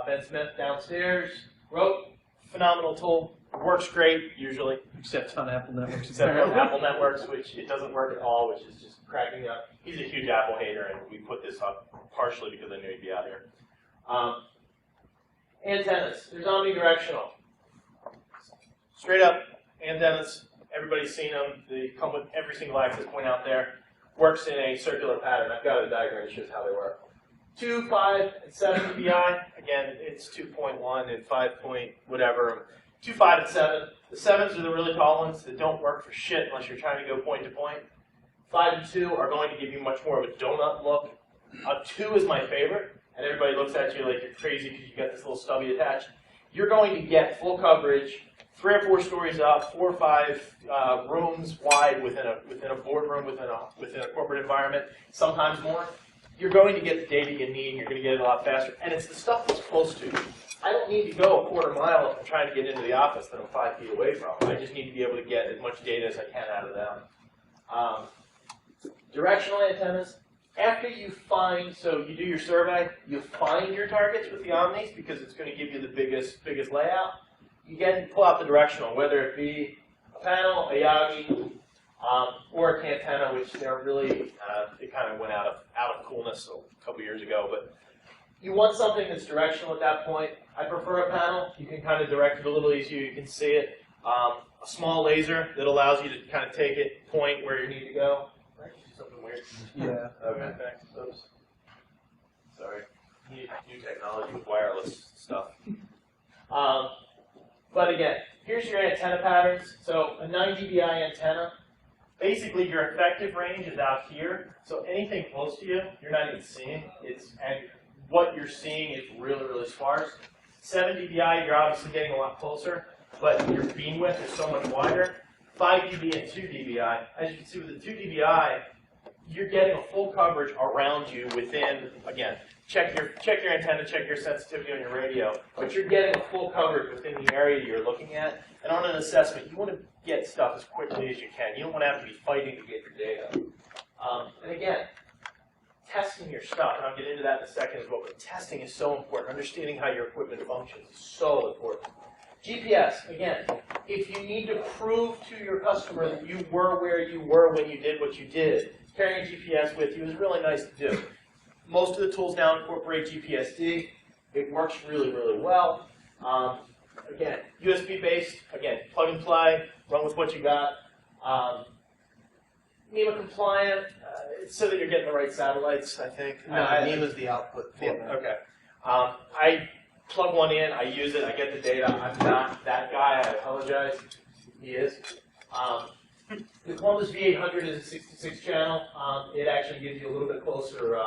Ben Smith downstairs, wrote, phenomenal tool. Works great, usually. Except on Apple Networks. Except on Apple Networks, which it doesn't work at all, which is just cracking me up. He's a huge Apple hater, and we put this up partially because I knew he'd be out here. Antennas. There's omnidirectional. Straight up antennas. Everybody's seen them. They come with every single access point out there. Works in a circular pattern. I've got a diagram that shows how they work. 2, 5, and 7 dBi. Again, it's 2.1 and 5 point whatever. 2, 5, and 7. The 7s are the really tall ones that don't work for shit unless you're trying to go point to point. 5 and 2 are going to give you much more of a donut look. 2 is my favorite, and everybody looks at you like you're crazy because you got this little stubby attached. You're going to get full coverage, 3 or 4 stories up, 4 or 5 rooms wide within a boardroom, within a corporate environment, sometimes more. You're going to get the data you need, and you're going to get it a lot faster, and it's the stuff that's close to you. I don't need to go a quarter mile if I'm trying to get into the office that I'm 5 feet away from. I just need to be able to get as much data as I can out of them. Directional antennas. After you find, so you do your survey, you find your targets with the Omnis because it's going to give you the biggest layout. You pull out the directional, whether it be a panel, a Yagi, or a Cantena, which they're really, it kind of went out of coolness a couple years ago, but you want something that's directional at that point. I prefer a panel. You can kind of direct it a little easier. You can see it. A small laser that allows you to kind of take it, point where you need to go. Did I do something weird? Yeah. Okay, thanks. Oops. Sorry. New technology with wireless stuff. But again, here's your antenna patterns. So a 9 dBi antenna. Basically, your effective range is out here. So anything close to you, you're not even seeing. And what you're seeing is really, really sparse. 7 dBi, you're obviously getting a lot closer, but your beam width is so much wider. 5 dB and 2 dBi. As you can see with the 2 dBi, you're getting a full coverage around you within, again, check your antenna, check your sensitivity on your radio, but you're getting a full coverage within the area you're looking at. And on an assessment, you want to get stuff as quickly as you can. You don't want to have to be fighting to get your data. And again, testing your stuff, and I'll get into that in a second as well, but testing is so important. Understanding how your equipment functions is so important. GPS, again, if you need to prove to your customer that you were where you were when you did what you did, carrying GPS with you is really nice to do. Most of the tools now incorporate GPSD. It works really, really well. Again, USB-based, again, plug and play, run with what you got. NEMA compliant, it's so that you're getting the right satellites, I think. No, NEMA's the output for that. Okay. I plug one in, I use it, I get the data. I'm not that guy, I apologize. He is. The Columbus V800 is a 66 channel. It actually gives you a little bit closer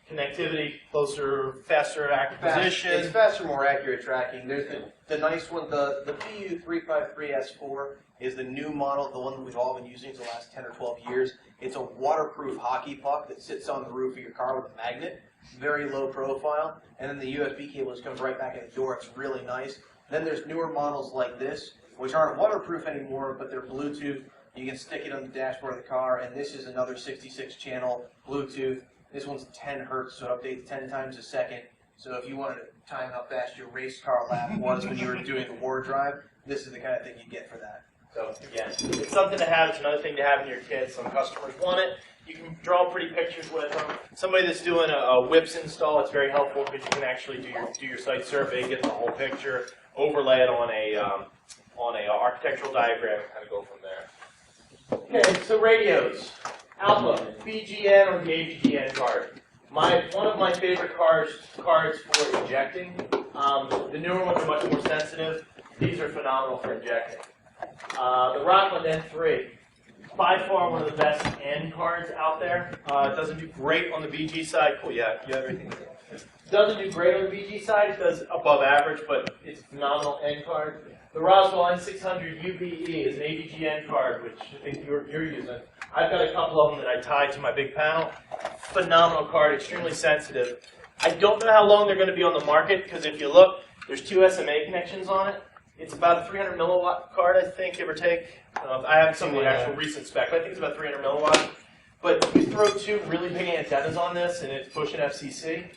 connectivity, closer, faster acquisition. It's faster, more accurate tracking. There's the nice one, the PU353S4 is the new model, the one that we've all been using for the last 10 or 12 years. It's a waterproof hockey puck that sits on the roof of your car with a magnet, very low profile, and then the USB cable just comes right back in the door. It's really nice. Then there's newer models like this, which aren't waterproof anymore, but they're Bluetooth. You can stick it on the dashboard of the car, and this is another 66 channel Bluetooth. This one's 10 hertz, so it updates 10 times a second. So if you wanted to time how fast your race car lap was when you were doing the war drive, this is the kind of thing you get for that. So again, it's something to have. It's another thing to have in your kit. Some customers want it. You can draw pretty pictures with them. Somebody that's doing a whips install, it's very helpful because you can actually do your site survey, get the whole picture, overlay it on a architectural diagram, and kind of go from there. Okay, so radios, Alpha, BGN or the ABGN card. One of my favorite cards for injecting. The newer ones are much more sensitive. These are phenomenal for injecting. The Rockland N3, by far one of the best N cards out there. It doesn't do great on the BG side. Cool, yeah, you have everything. Doesn't do great on the BG side. It does above average, but it's a phenomenal N card. The Roswell N600 UBE is an ABGN card, which I think you're using. I've got a couple of them that I tie to my big panel. Phenomenal card, extremely sensitive. I don't know how long they're going to be on the market, because if you look, there's 2 SMA connections on it. It's about a 300 milliwatt card, I think, give or take. I haven't seen the actual recent spec, but I think it's about 300 milliwatt. But you throw 2 really big antennas on this, and it's pushing FCC.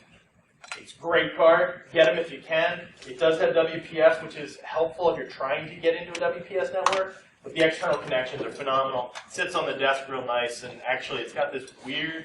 It's a great card. Get them if you can. It does have WPS, which is helpful if you're trying to get into a WPS network. But the external connections are phenomenal. It sits on the desk real nice, and actually it's got this weird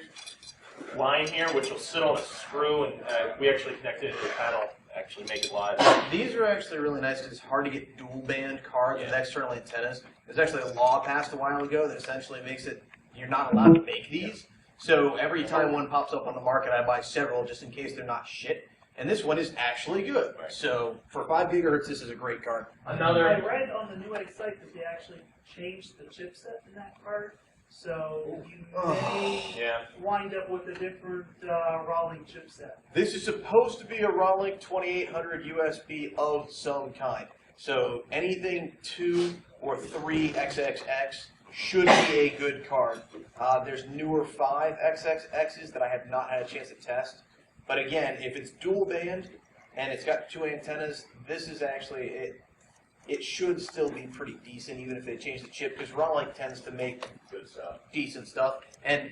line here, which will sit on a screw, and we actually connect it to the panel, actually make it live. These are actually really nice because it's hard to get dual band cards with external antennas. There's actually a law passed a while ago that essentially makes it you're not allowed to make these. So every time one pops up on the market, I buy several just in case they're not shit. And this one is actually good. Right. So for 5 gigahertz, this is a great card. I read on the Newegg site that they actually changed the chipset in that card, so you may wind up with a different Rawlings chipset. This is supposed to be a Rawlings 2800 USB of some kind. So anything 2 or 3 XXX should be a good card. There's newer 5 XXXs that I have not had a chance to test. But again, if it's dual band and it's got 2 antennas, this is actually, it should still be pretty decent even if they change the chip, because Rawlings tends to make good stuff, decent stuff. And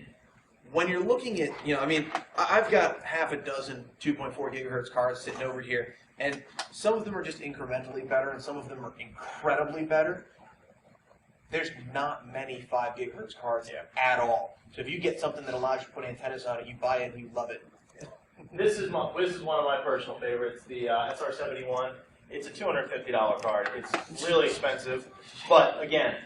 when you're looking at, I mean, I've got half a dozen 2.4 gigahertz cards sitting over here, and some of them are just incrementally better and some of them are incredibly better. There's not many 5 gigahertz cards at all. So if you get something that allows you to put antennas on it, you buy it and you love it. This is one of my personal favorites, the SR71. It's a $250 card. It's really expensive, but again,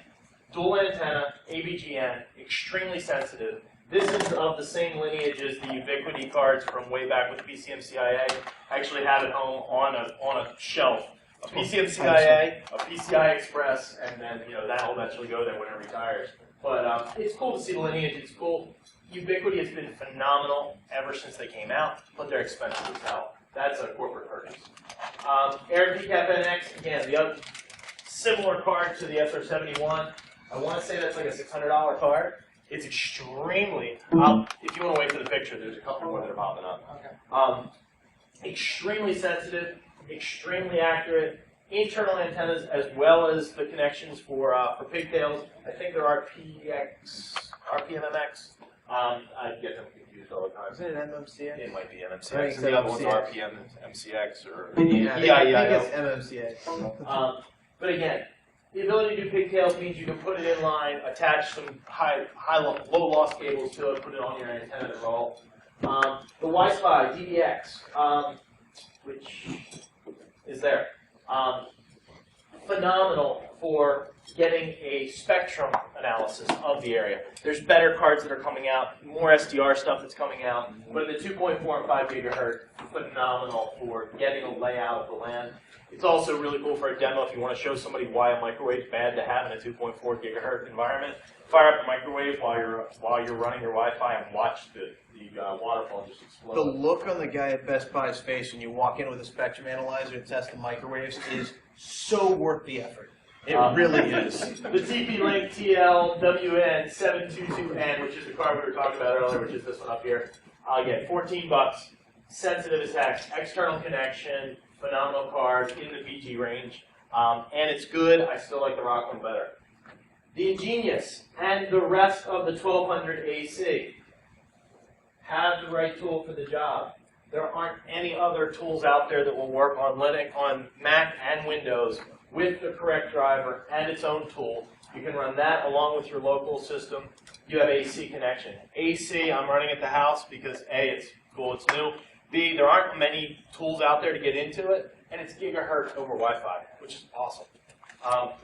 dual antenna, ABGN, extremely sensitive. This is of the same lineage as the Ubiquity cards from way back with PCMCIA. I actually have it home on a shelf. A PCMCIA, a PCI Express, and then that'll eventually go there when it retires. But it's cool to see the lineage. It's cool. Ubiquity has been phenomenal ever since they came out, but they're expensive as hell. That's a corporate purchase. Air PCAP NX, again, the other similar card to the SR71. I want to say that's like a $600 card. It's extremely, if you want to wait for the picture, there's a couple more that are popping up. Okay. Extremely sensitive, extremely accurate, internal antennas as well as the connections for pigtails. I think there are RPMMX. I get them confused all the time. Is it an MMCX? It might be MMCX. I think The other one's MMCX. RPM and MCX or Yeah, I think it's MMCX. But again, the ability to do pigtails means you can put it in line, attach some low loss cables to it, put it on your antenna and roll. The Wi-Fi DBX, which is there. Phenomenal for getting a spectrum, analysis of the area. There's better cards that are coming out, more SDR stuff that's coming out, but in the 2.4 and 5 gigahertz, phenomenal for getting a layout of the land. It's also really cool for a demo if you want to show somebody why a microwave is bad to have in a 2.4 gigahertz environment. Fire up the microwave while you're running your Wi-Fi and watch the waterfall just explode. The look on the guy at Best Buy's face when you walk in with a spectrum analyzer to test the microwaves is so worth the effort. It really is. The TP-Link TL-WN722N, which is the card we were talking about earlier, which is this one up here. Again, $14, sensitive as heck, external connection, phenomenal card in the BG range, and it's good. I still like the Rock one better. The Ingenious and the rest of the 1200 AC have the right tool for the job. There aren't any other tools out there that will work on Linux, on Mac and Windows with the correct driver and its own tool. You can run that along with your local system. You have AC connection. AC, I'm running at the house because A, it's cool, it's new. B, there aren't many tools out there to get into it, and it's gigahertz over Wi-Fi, which is awesome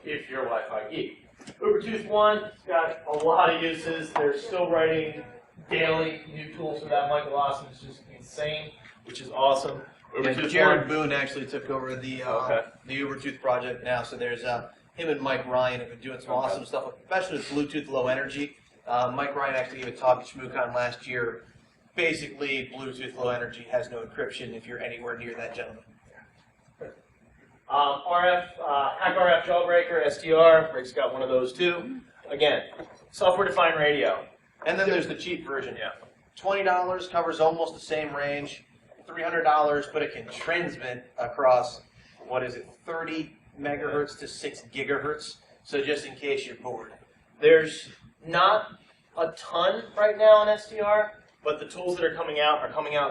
if you're a Wi-Fi geek. Ubertooth 1, it's got a lot of uses. They're still writing daily new tools for that. Michael Lawson is just insane, which is awesome. Yeah, Ubertooth Jared 1, Boone actually took over the Ubertooth project now, so there's him and Mike Ryan have been doing some awesome stuff, especially with Bluetooth Low Energy. Mike Ryan actually gave a talk at ShmooCon last year. Basically, Bluetooth Low Energy has no encryption if you're anywhere near that gentleman. Hack RF Jawbreaker, SDR, Rick's got one of those too. Again, software-defined radio. And then there's the cheap version. Yeah. $20 covers almost the same range. $300, but it can transmit across, 30 megahertz to 6 gigahertz. So just in case you're bored. There's not a ton right now on SDR, but the tools that are coming out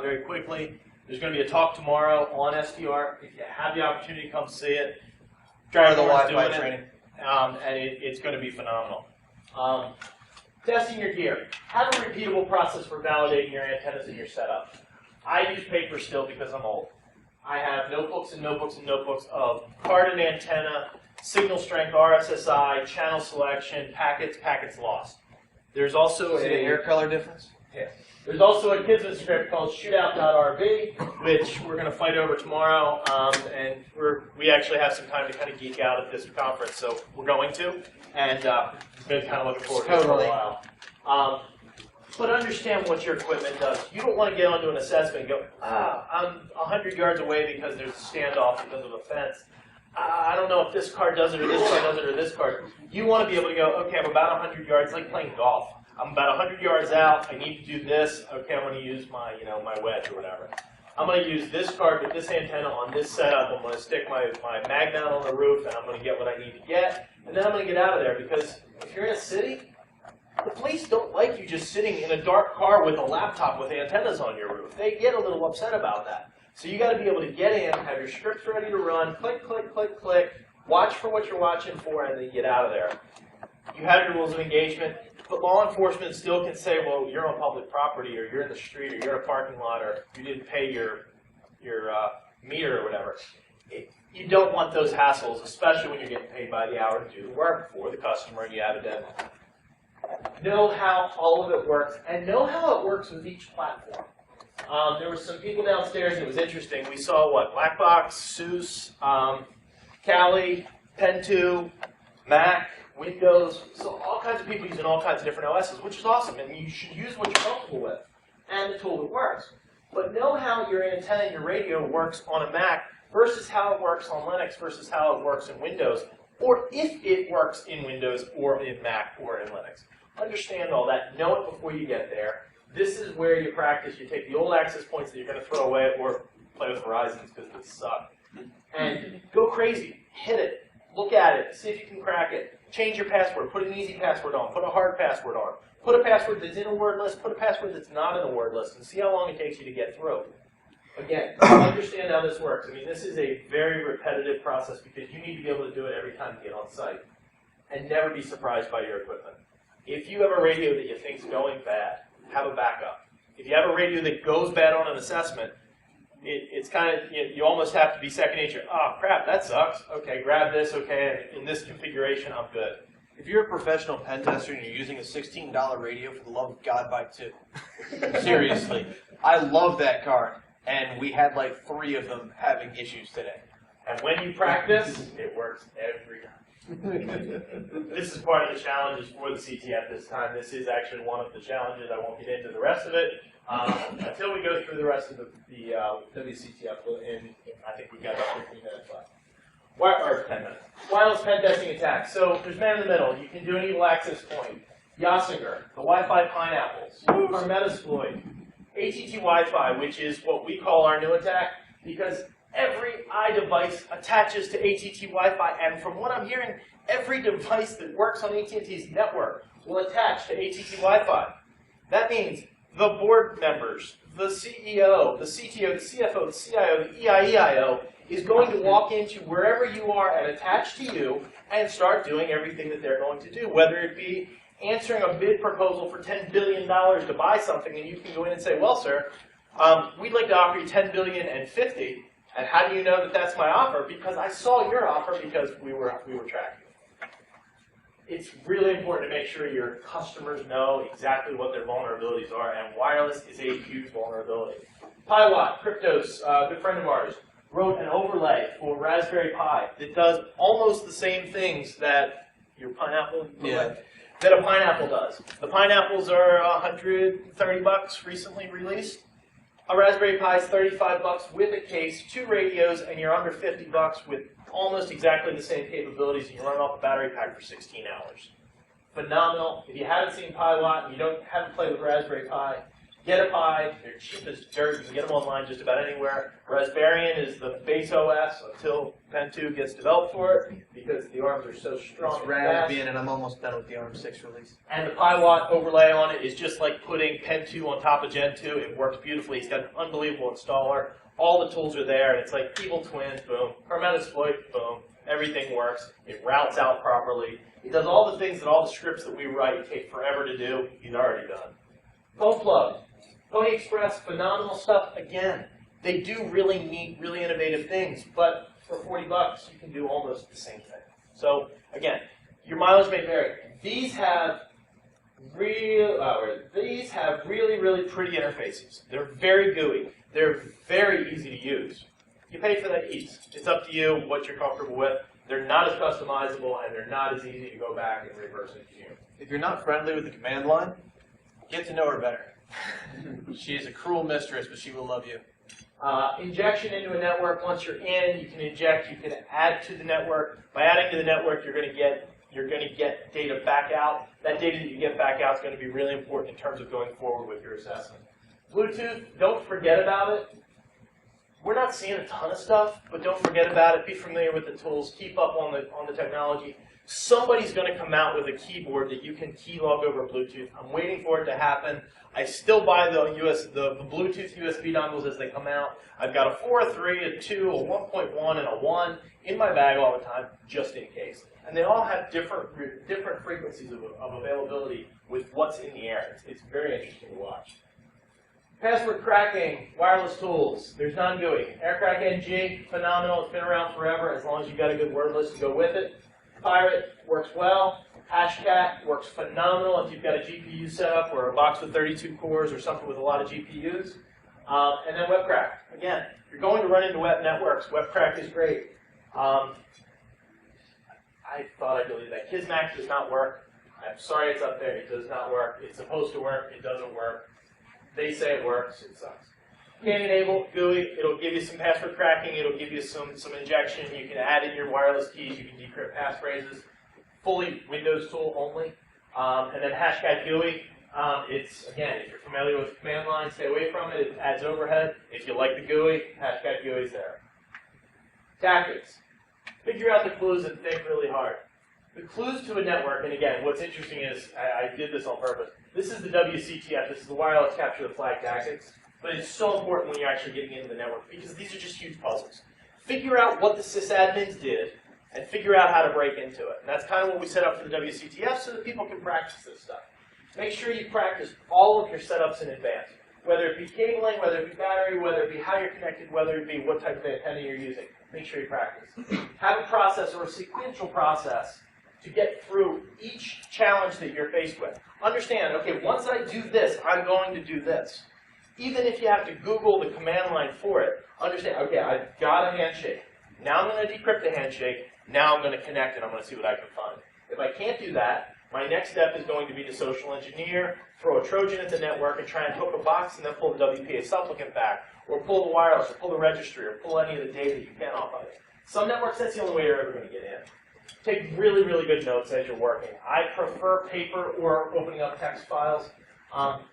very quickly. There's going to be a talk tomorrow on SDR. If you have the opportunity to come see it, Try the Wi-Fi Wi-Fi training. and it's going to be phenomenal. Testing your gear. Have a repeatable process for validating your antennas and your setup. I use paper still because I'm old. I have notebooks and notebooks and notebooks of card and antenna, signal strength, RSSI, channel selection, packets lost. There's also See the hair color difference? Yeah. There's also a Kismet script called shootout.rb, which we're going to fight over tomorrow, and we actually have some time to kind of geek out at this conference, so we're going to, and been kind of looking forward to it for a while. But understand what your equipment does. You don't want to get onto an assessment and go, I'm 100 yards away because there's a standoff because of a fence. I don't know if this card does it or this card does it or this card. You want to be able to go, okay, I'm about 100 yards, like playing golf. I'm about 100 yards out. I need to do this. Okay, I'm going to use my, my wedge or whatever. I'm going to use this card with this antenna on this setup. I'm going to stick my mag mount on the roof, and I'm going to get what I need to get. And then I'm going to get out of there because if you're in a city, the police don't like you just sitting in a dark car with a laptop with antennas on your roof. They get a little upset about that. So you got to be able to get in, have your scripts ready to run, click, click, click, click, watch for what you're watching for, and then get out of there. You have your rules of engagement. But law enforcement still can say, well, you're on public property, or you're in the street, or you're in a parking lot, or you didn't pay your meter or whatever. You don't want those hassles, especially when you're getting paid by the hour to do the work for the customer and you have a deadline. Know how all of it works, and know how it works with each platform. There were some people downstairs, it was interesting. We saw, Blackbox, SUSE, Kali, Pen2, Mac, Windows, so all kinds of people using all kinds of different OSs, which is awesome, and you should use what you're comfortable with, and the tool that works. But know how your antenna and your radio works on a Mac versus how it works on Linux versus how it works in Windows, or if it works in Windows or in Mac or in Linux. Understand all that, know it before you get there. This is where you practice. You take the old access points that you're going to throw away or play with Verizons because they suck, and go crazy, hit it. Look at it, see if you can crack it. Change your password, put an easy password on, put a hard password on. Put a password that's in a word list, put a password that's not in a word list, and see how long it takes you to get through. Again, understand how this works. I mean, this is a very repetitive process because you need to be able to do it every time you get on site. And never be surprised by your equipment. If you have a radio that you think is going bad, have a backup. If you have a radio that goes bad on an assessment, it's kind of, you almost have to be second nature. Oh, crap, that sucks. Okay, grab this. Okay, in this configuration, I'm good. If you're a professional pen tester and you're using a $16 radio, for the love of God, buy two. Seriously. I love that card. And we had like 3 of them having issues today. And when you practice, it works every time. This is part of the challenges for the CTF this time. This is actually one of the challenges. I won't get into the rest of it until we go through the rest of the WCTF. I think we've got about 15 minutes left. Or 10 minutes. Wireless pen testing attacks. So there's man in the middle. You can do an evil access point. Yassinger, the Wi-Fi pineapples, our Metasploit, ATT Wi-Fi, which is what we call our new attack, because every iDevice attaches to ATT Wi-Fi, and from what I'm hearing, every device that works on AT&T's network will attach to ATT Wi-Fi. That means the board members, the CEO, the CTO, the CFO, the CIO, the EIEIO is going to walk into wherever you are and attach to you and start doing everything that they're going to do, whether it be answering a bid proposal for $10 billion to buy something, and you can go in and say, well, sir, we'd like to offer you $10 billion and 50, and how do you know that that's my offer? Because I saw your offer because we were tracking it. It's really important to make sure your customers know exactly what their vulnerabilities are, and wireless is a huge vulnerability. PiWatt, Cryptos, a good friend of ours, wrote an overlay for Raspberry Pi that does almost the same things that your Pineapple, that a Pineapple does. The Pineapples are $130 recently released. A Raspberry Pi is $35 with a case, 2 radios, and you're under $50 with almost exactly the same capabilities, and you run off a battery pack for 16 hours. Phenomenal. If you haven't seen PiWatt and you haven't played with Raspberry Pi, get a Pi. They're cheap as dirt. You can get them online just about anywhere. Raspberry is the base OS until Pen 2 gets developed for it because the ARMs are so strong. It's Raspbian, and I'm almost done with the ARM 6 release. And the PiWatt overlay on it is just like putting Pen 2 on top of Gen 2. It works beautifully. It's got an unbelievable installer. All the tools are there, and it's like evil twins, boom. Or Metasploit, boom. Everything works. It routes out properly. It does all the things that all the scripts that we write take forever to do. He's already done. Phone plug. Pony Express, phenomenal stuff. Again, they do really neat, really innovative things, but for $40, you can do almost the same thing. So again, your mileage may vary. These have really, really pretty interfaces. They're very GUI. They're very easy to use. You pay for that ease. It's up to you what you're comfortable with. They're not as customizable, and they're not as easy to go back and reverse engineer. If you're not friendly with the command line, get to know her better. She is a cruel mistress, but she will love you. Injection into a network. Once you're in, you can inject. You can add to the network. By adding to the network, you're going to get data back out. That data that you get back out is going to be really important in terms of going forward with your assessment. Bluetooth. Don't forget about it. We're not seeing a ton of stuff, but don't forget about it. Be familiar with the tools. Keep up on the technology. Somebody's going to come out with a keyboard that you can keylog over Bluetooth. I'm waiting for it to happen. I still buy the Bluetooth USB dongles as they come out. I've got a 4, a 3, a 2, a 1.1, and a 1 in my bag all the time, just in case. And they all have different frequencies of availability with what's in the air. It's very interesting to watch. Password cracking, wireless tools. There's non-GUI. AirCrack NG, phenomenal. It's been around forever as long as you've got a good word list to go with it. Pirate works well. Hashcat works phenomenal if you've got a GPU setup or a box with 32 cores or something with a lot of GPUs. And then WebCrack. Again, you're going to run into web networks. WebCrack is great. I thought I deleted that. Kismac does not work. I'm sorry it's up there. It does not work. It's supposed to work. It doesn't work. They say it works. It sucks. Can enable GUI. It'll give you some password cracking. It'll give you some injection. You can add in your wireless keys. You can decrypt passphrases. Fully Windows tool only. And then Hashcat GUI. It's, again, if you're familiar with the command line, stay away from it. It adds overhead. If you like the GUI, Hashcat GUI is there. Tactics. Figure out the clues and think really hard. The clues to a network, and again, what's interesting is, I did this on purpose. This is the WCTF. This is the wireless capture the flag tactics. But it's so important when you're actually getting into the network because these are just huge puzzles. Figure out what the sysadmins did and figure out how to break into it. And that's kind of what we set up for the WCTF so that people can practice this stuff. Make sure you practice all of your setups in advance. Whether it be cabling, whether it be battery, whether it be how you're connected, whether it be what type of antenna you're using. Make sure you practice. Have a process or a sequential process to get through each challenge that you're faced with. Understand, okay, once I do this, I'm going to do this. Even if you have to Google the command line for it, understand, okay, I've got a handshake. Now I'm going to decrypt the handshake. Now I'm going to connect and I'm going to see what I can find. If I can't do that, my next step is going to be to social engineer, throw a Trojan at the network, and try and hook a box and then pull the WPA supplicant back, or pull the wireless, or pull the registry, or pull any of the data you can off of it. Some networks, that's the only way you're ever going to get in. Take really, really good notes as you're working. I prefer paper or opening up text files.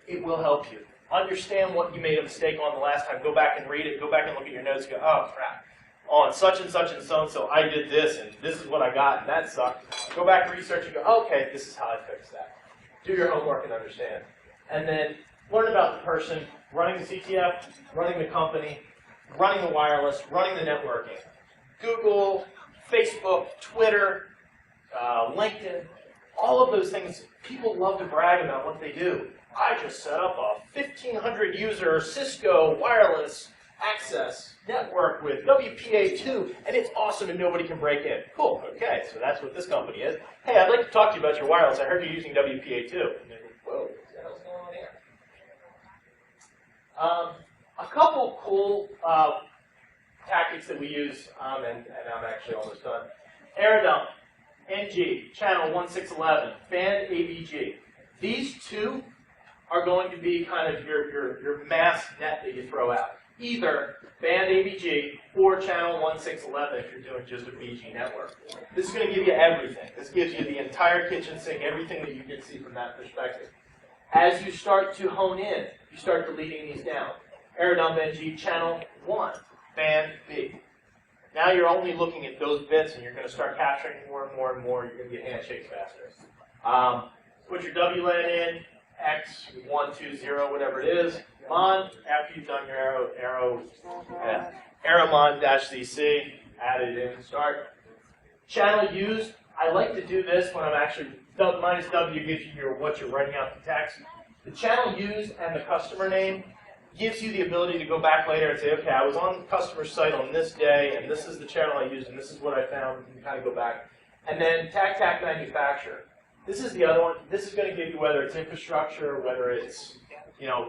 It will help you. Understand what you made a mistake on the last time. Go back and read it. Go back and look at your notes and go, oh, crap. On such and so, I did this, and this is what I got, and that sucked. Go back and research and go, okay, this is how I fixed that. Do your homework and understand. And then learn about the person running the CTF, running the company, running the wireless, running the networking. Google, Facebook, Twitter, LinkedIn, all of those things, people love to brag about what they do. I just set up a 1,500 user Cisco wireless access network with WPA2, and it's awesome and nobody can break in. Cool, okay, so that's what this company is. Hey, I'd like to talk to you about your wireless. I heard you're using WPA2. And they go, whoa, what the hell's going on here? A couple cool tactics that we use, and I'm actually almost done. Aerodump, NG, channel 1611, band ABG. These two are going to be kind of your mass net that you throw out. Either band ABG or channel 1611 if you're doing just a BG network. This is going to give you everything. This gives you the entire kitchen sink, everything that you can see from that perspective. As you start to hone in, you start deleting these down. Aerodump NG, channel 1, band B. Now you're only looking at those bits and you're going to start capturing more and more and more. You're going to get handshakes faster. Put your WLAN in, X120, whatever it is. Mon, after you've done your Aeromon-CC, add it in and start. Channel used, I like to do this when I'm actually, minus W gives you what you're writing out the text. The channel used and the customer name gives you the ability to go back later and say, okay, I was on the customer site on this day, and this is the channel I used, and this is what I found, and kind of go back. And then TAC manufacturer. This is the other one. This is going to give you whether it's infrastructure, whether it's,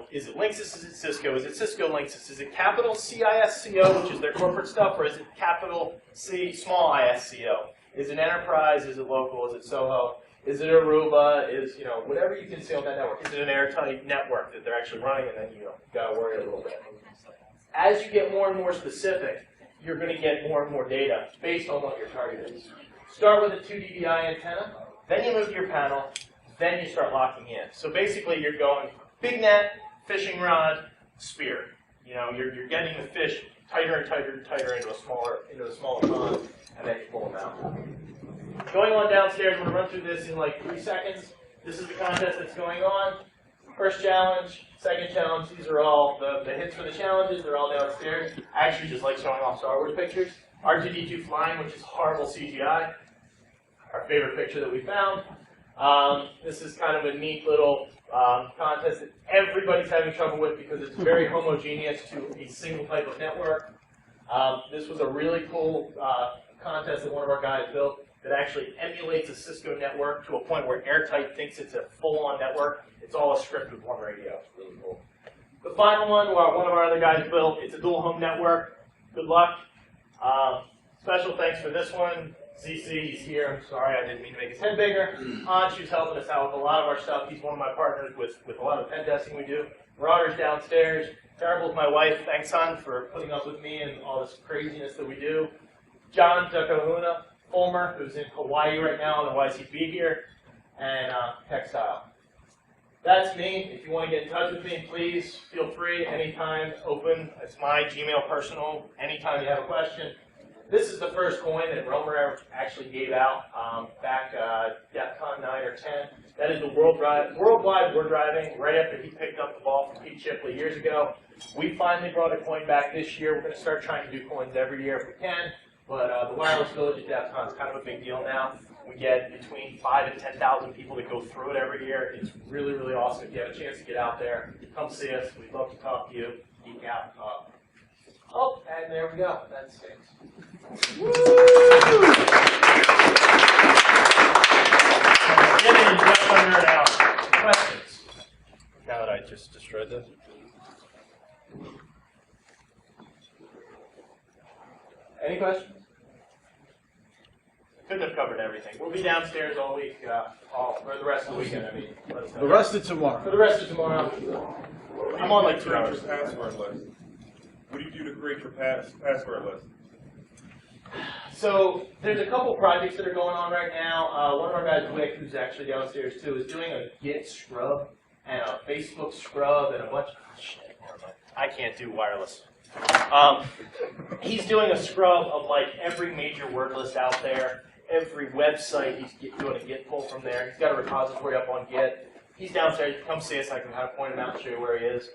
is it Linksys, is it Cisco, is it Cisco Linksys, is it capital CISCO, which is their corporate stuff, or is it capital C, small ISCO? Is it enterprise, is it local, is it Soho, is it Aruba, is, whatever you can see on that network. Is it an airtight network that they're actually running, and then you got to worry a little bit. As you get more and more specific, you're going to get more and more data based on what your target is. Start with a 2 dBi antenna, then you move to your panel, then you start locking in. So basically you're going big net, fishing rod, spear. You're getting the fish tighter and tighter and tighter into a smaller pond, and then you pull them out. Going on downstairs, I'm going to run through this in like 3 seconds. This is the contest that's going on. First challenge, second challenge, these are all the hits for the challenges, they're all downstairs. I actually just like showing off Star Wars pictures. R2-D2 flying, which is horrible CGI. Our favorite picture that we found. This is kind of a neat little contest that everybody's having trouble with because it's very homogeneous to a single type of network. This was a really cool contest that one of our guys built that actually emulates a Cisco network to a point where Airtight thinks it's a full-on network. It's all a script with one radio. It's really cool. The final one, one of our other guys built, it's a dual home network. Good luck. Special thanks for this one. CC, he's here. I'm sorry, I didn't mean to make his head bigger. Anshu's helping us out with a lot of our stuff. He's one of my partners with a lot of the pen testing we do. Marauder's downstairs. Terrible's my wife. Thanks, hon, for putting up with me and all this craziness that we do. John Takahuna, Fulmer, who's in Hawaii right now on the YCB here, and Textile. That's me. If you want to get in touch with me, please feel free anytime. Open. It's my Gmail personal. Anytime you have a question. This is the first coin that Romer actually gave out back DEFCON 9 or 10. That is the worldwide word driving right after he picked up the ball from Pete Shipley years ago. We finally brought a coin back this year. We're going to start trying to do coins every year if we can. But the Wireless Village at DEFCON is kind of a big deal now. We get between 5,000 and 10,000 people that go through it every year. It's really, really awesome. If you have a chance to get out there, come see us. We'd love to talk to you, geek out, and talk. Oh, and there we go. That stinks. Woo! fun nerd out. Questions? Now that I just destroyed this. Any questions? Couldn't have covered everything. We'll be downstairs all week, or the rest of the weekend, I mean. Let us know. The rest of tomorrow. For the rest of tomorrow. I'm on like 2 hours. Password list. What do you do to create your password list? So there's a couple projects that are going on right now. One of our guys, Wick, who's actually downstairs too, is doing a Git scrub and a Facebook scrub and a bunch of shit. I can't do wireless. He's doing a scrub of like every major word list out there, every website. He's doing a Git pull from there. He's got a repository up on Git. He's downstairs. Come see us. I can kind of point him out and show you where he is.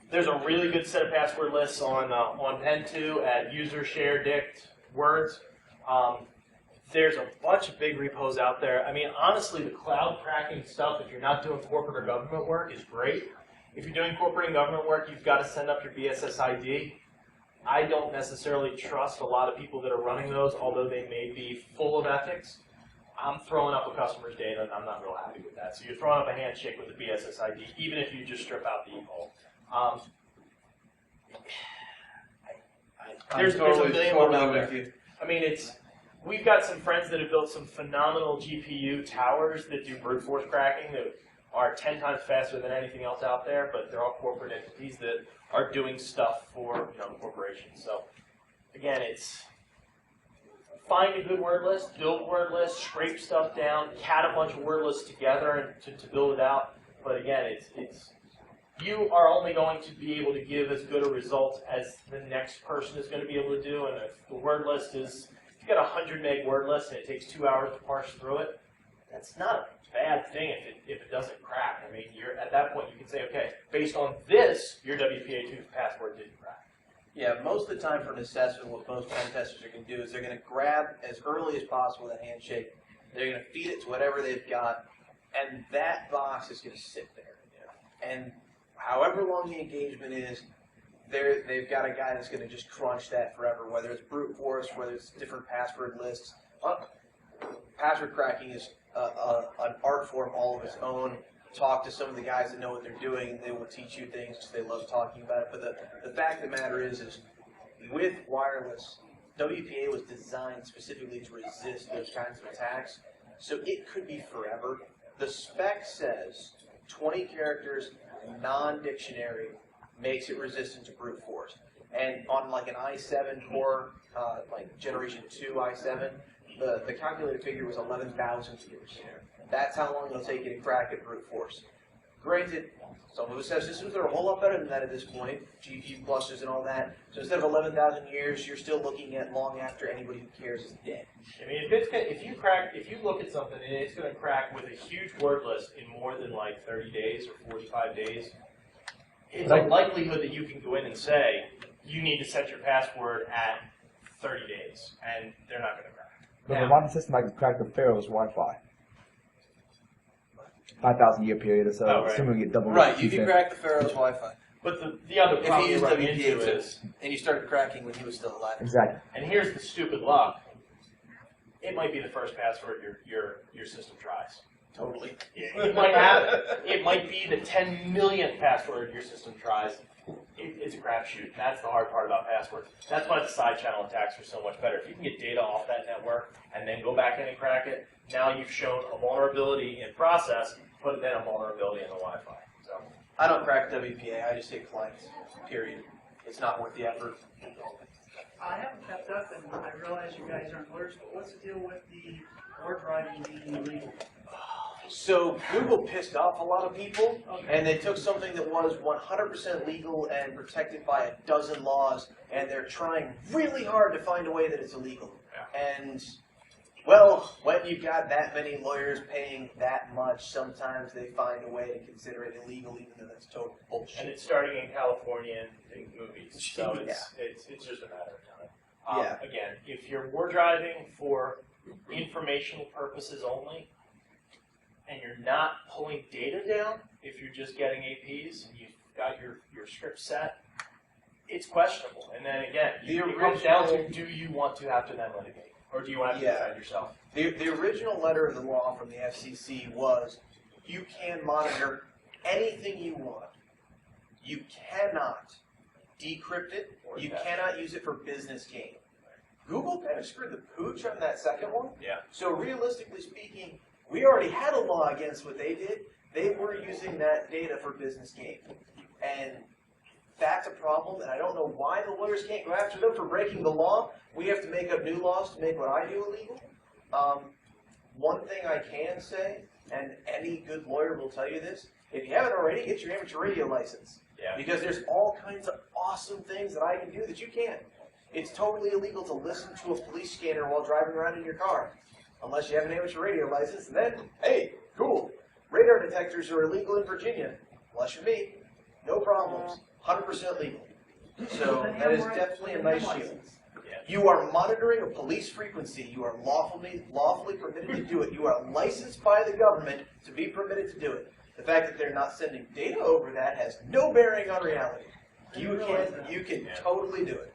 There's a really good set of password lists on Pen2 at user share dict words. There's a bunch of big repos out there. I mean, honestly, the cloud cracking stuff, if you're not doing corporate or government work, is great. If you're doing corporate and government work, you've got to send up your BSSID. I don't necessarily trust a lot of people that are running those, although they may be full of ethics. I'm throwing up a customer's data, and I'm not real happy with that. So you're throwing up a handshake with the BSSID, even if you just strip out the email. There's a million more out there. I mean, we've got some friends that have built some phenomenal GPU towers that do brute force cracking that are 10 times faster than anything else out there, but they're all corporate entities that are doing stuff for corporations. So again, it's find a good word list, build word lists, scrape stuff down, cat a bunch of word lists together to build it out. But again, it's you are only going to be able to give as good a result as the next person is going to be able to do. And if the word list is, if you've got a 100 meg word list and it takes 2 hours to parse through it, that's not a bad thing if it doesn't crack. I mean, at that point you can say, okay, based on this, your WPA2 password didn't crack. Yeah, most of the time for an assessment, what most pen testers are going to do is they're going to grab as early as possible that handshake. They're going to feed it to whatever they've got, and that box is going to sit there. And however long the engagement is, they've got a guy that's going to just crunch that forever, whether it's brute force, whether it's different password lists. Password cracking is an art form all of its own. Talk to some of the guys that know what they're doing, and they will teach you things because they love talking about it. But the fact of the matter is with wireless, WPA was designed specifically to resist those kinds of attacks. So it could be forever. The spec says 20 characters, non-dictionary, makes it resistant to brute force. And on like an i7 core, like generation 2 i7, the calculated figure was 11,000 years. That's how long it'll take you to crack at brute force. Granted, some of us have systems that are a whole lot better than that at this point, GPU clusters and all that. So instead of 11,000 years, you're still looking at long after anybody who cares is dead. I mean, if you look at something and it's going to crack with a huge word list in more than like 30 days or 45 days, it's a likelihood that you can go in and say, you need to set your password at 30 days, and they're not going to crack. But the modern system I can crack the Pharaoh's Wi-Fi. 5,000 year period or so. Oh, right. Assuming we get double. Right, you can crack the Pharaoh's Wi-Fi. But the other If problem he you used run into WPA2, is, and you started cracking when he was still alive. Exactly. and here's the stupid luck, it might be the first password your system tries. Totally. It might have it. It might be the 10 millionth password your system tries. It's a crapshoot. That's the hard part about passwords. That's why the side channel attacks are so much better. If you can get data off that network and then go back in and crack it, now you've shown a vulnerability in process, but then a vulnerability in the Wi-Fi. So I don't crack WPA, I just hit clients, period. It's not worth the effort. I haven't kept up, and I realize you guys aren't lawyers, but what's the deal with the hard driving being illegal? So Google pissed off a lot of people, and they took something that was 100% legal and protected by a dozen laws, and they're trying really hard to find a way that it's illegal. And, well, when you've got that many lawyers paying that much, sometimes they find a way to consider it illegal, even though that's total bullshit. and it's starting in California and in movies, so it's just a matter of time. Again, if you're war driving for informational purposes only, and you're not pulling data down, if you're just getting APs and you've got your script set, it's questionable. And then again, it comes down to, do you want to have to then litigate? Or do you want to decide yourself? The original letter of the law from the FCC was you can monitor anything you want. You cannot decrypt it. You cannot use it for business gain. Google kind of screwed the pooch on that second one. Yeah. So realistically speaking, we already had a law against what they did. They were using that data for business gain. And that's a problem, and I don't know why the lawyers can't go after them for breaking the law. We have to make up new laws to make what I do illegal. One thing I can say, and any good lawyer will tell you this, if you haven't already, get your amateur radio license. Yeah. Because there's all kinds of awesome things that I can do that you can't. It's totally illegal to listen to a police scanner while driving around in your car, unless you have an amateur radio license, and then, hey, cool. Radar detectors are illegal in Virginia, unless you're me. No problems. 100% legal. So that is definitely a nice shield. You are monitoring a police frequency. You are lawfully permitted to do it. You are licensed by the government to be permitted to do it. The fact that they're not sending data over that has no bearing on reality. You can totally do it.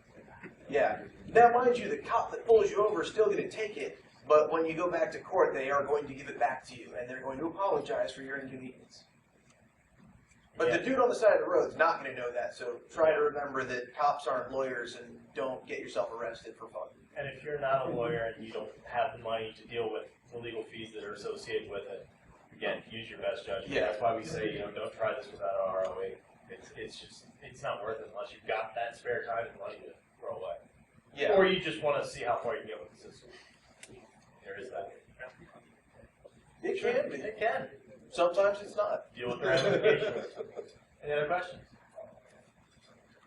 Yeah. Now, mind you, the cop that pulls you over is still going to take it, but when you go back to court, they are going to give it back to you, and they're going to apologize for your inconvenience. But the dude on the side of the road is not going to know that, so try to remember that cops aren't lawyers and don't get yourself arrested for fun. And if you're not a lawyer and you don't have the money to deal with the legal fees that are associated with it, again, use your best judgment. Yeah. That's why we say, don't try this without an ROA. It's not worth it unless you've got that spare time and money to throw away. Yeah. Or you just want to see how far you can get with the system. There is that. It can be. It can. Sometimes it's not. Deal with the ramifications. Any other questions?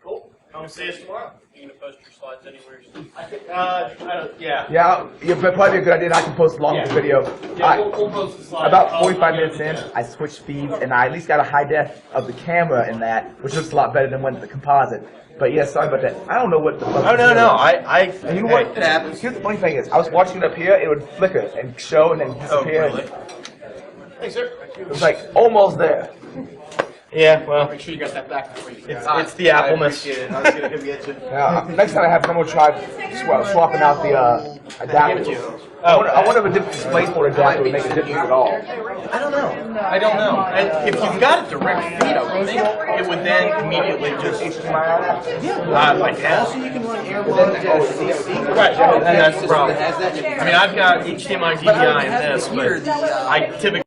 Cool. Come see us tomorrow. You gonna post your slides anywhere? I think, I don't, yeah. Yeah, but probably a good idea. I can post along with the video. Yeah, we'll post the slides. About 45 minutes in, I switched feeds, and I at least got a high def of the camera in that, which looks a lot better than the composite. But yeah, sorry about that. I don't know what the fuck. Oh, no. And you know what? It happens. Here's the funny thing is, I was watching it up here, it would flicker and show and then disappear. Oh, really? Thanks, sir. It was like almost there. Yeah, well, Make sure you got that back before you it's the Appleness. I was going to come get you. Next time I have, I'm gonna try swapping out the adapters. I wonder if a different DisplayPort adapter would make a difference at all. I don't know. And if you've got a direct feed, I would think it would then immediately just I guess. Also, you can run AirWatch. Right, and that's the problem. I mean, I've got HDMI DVI in this, but I typically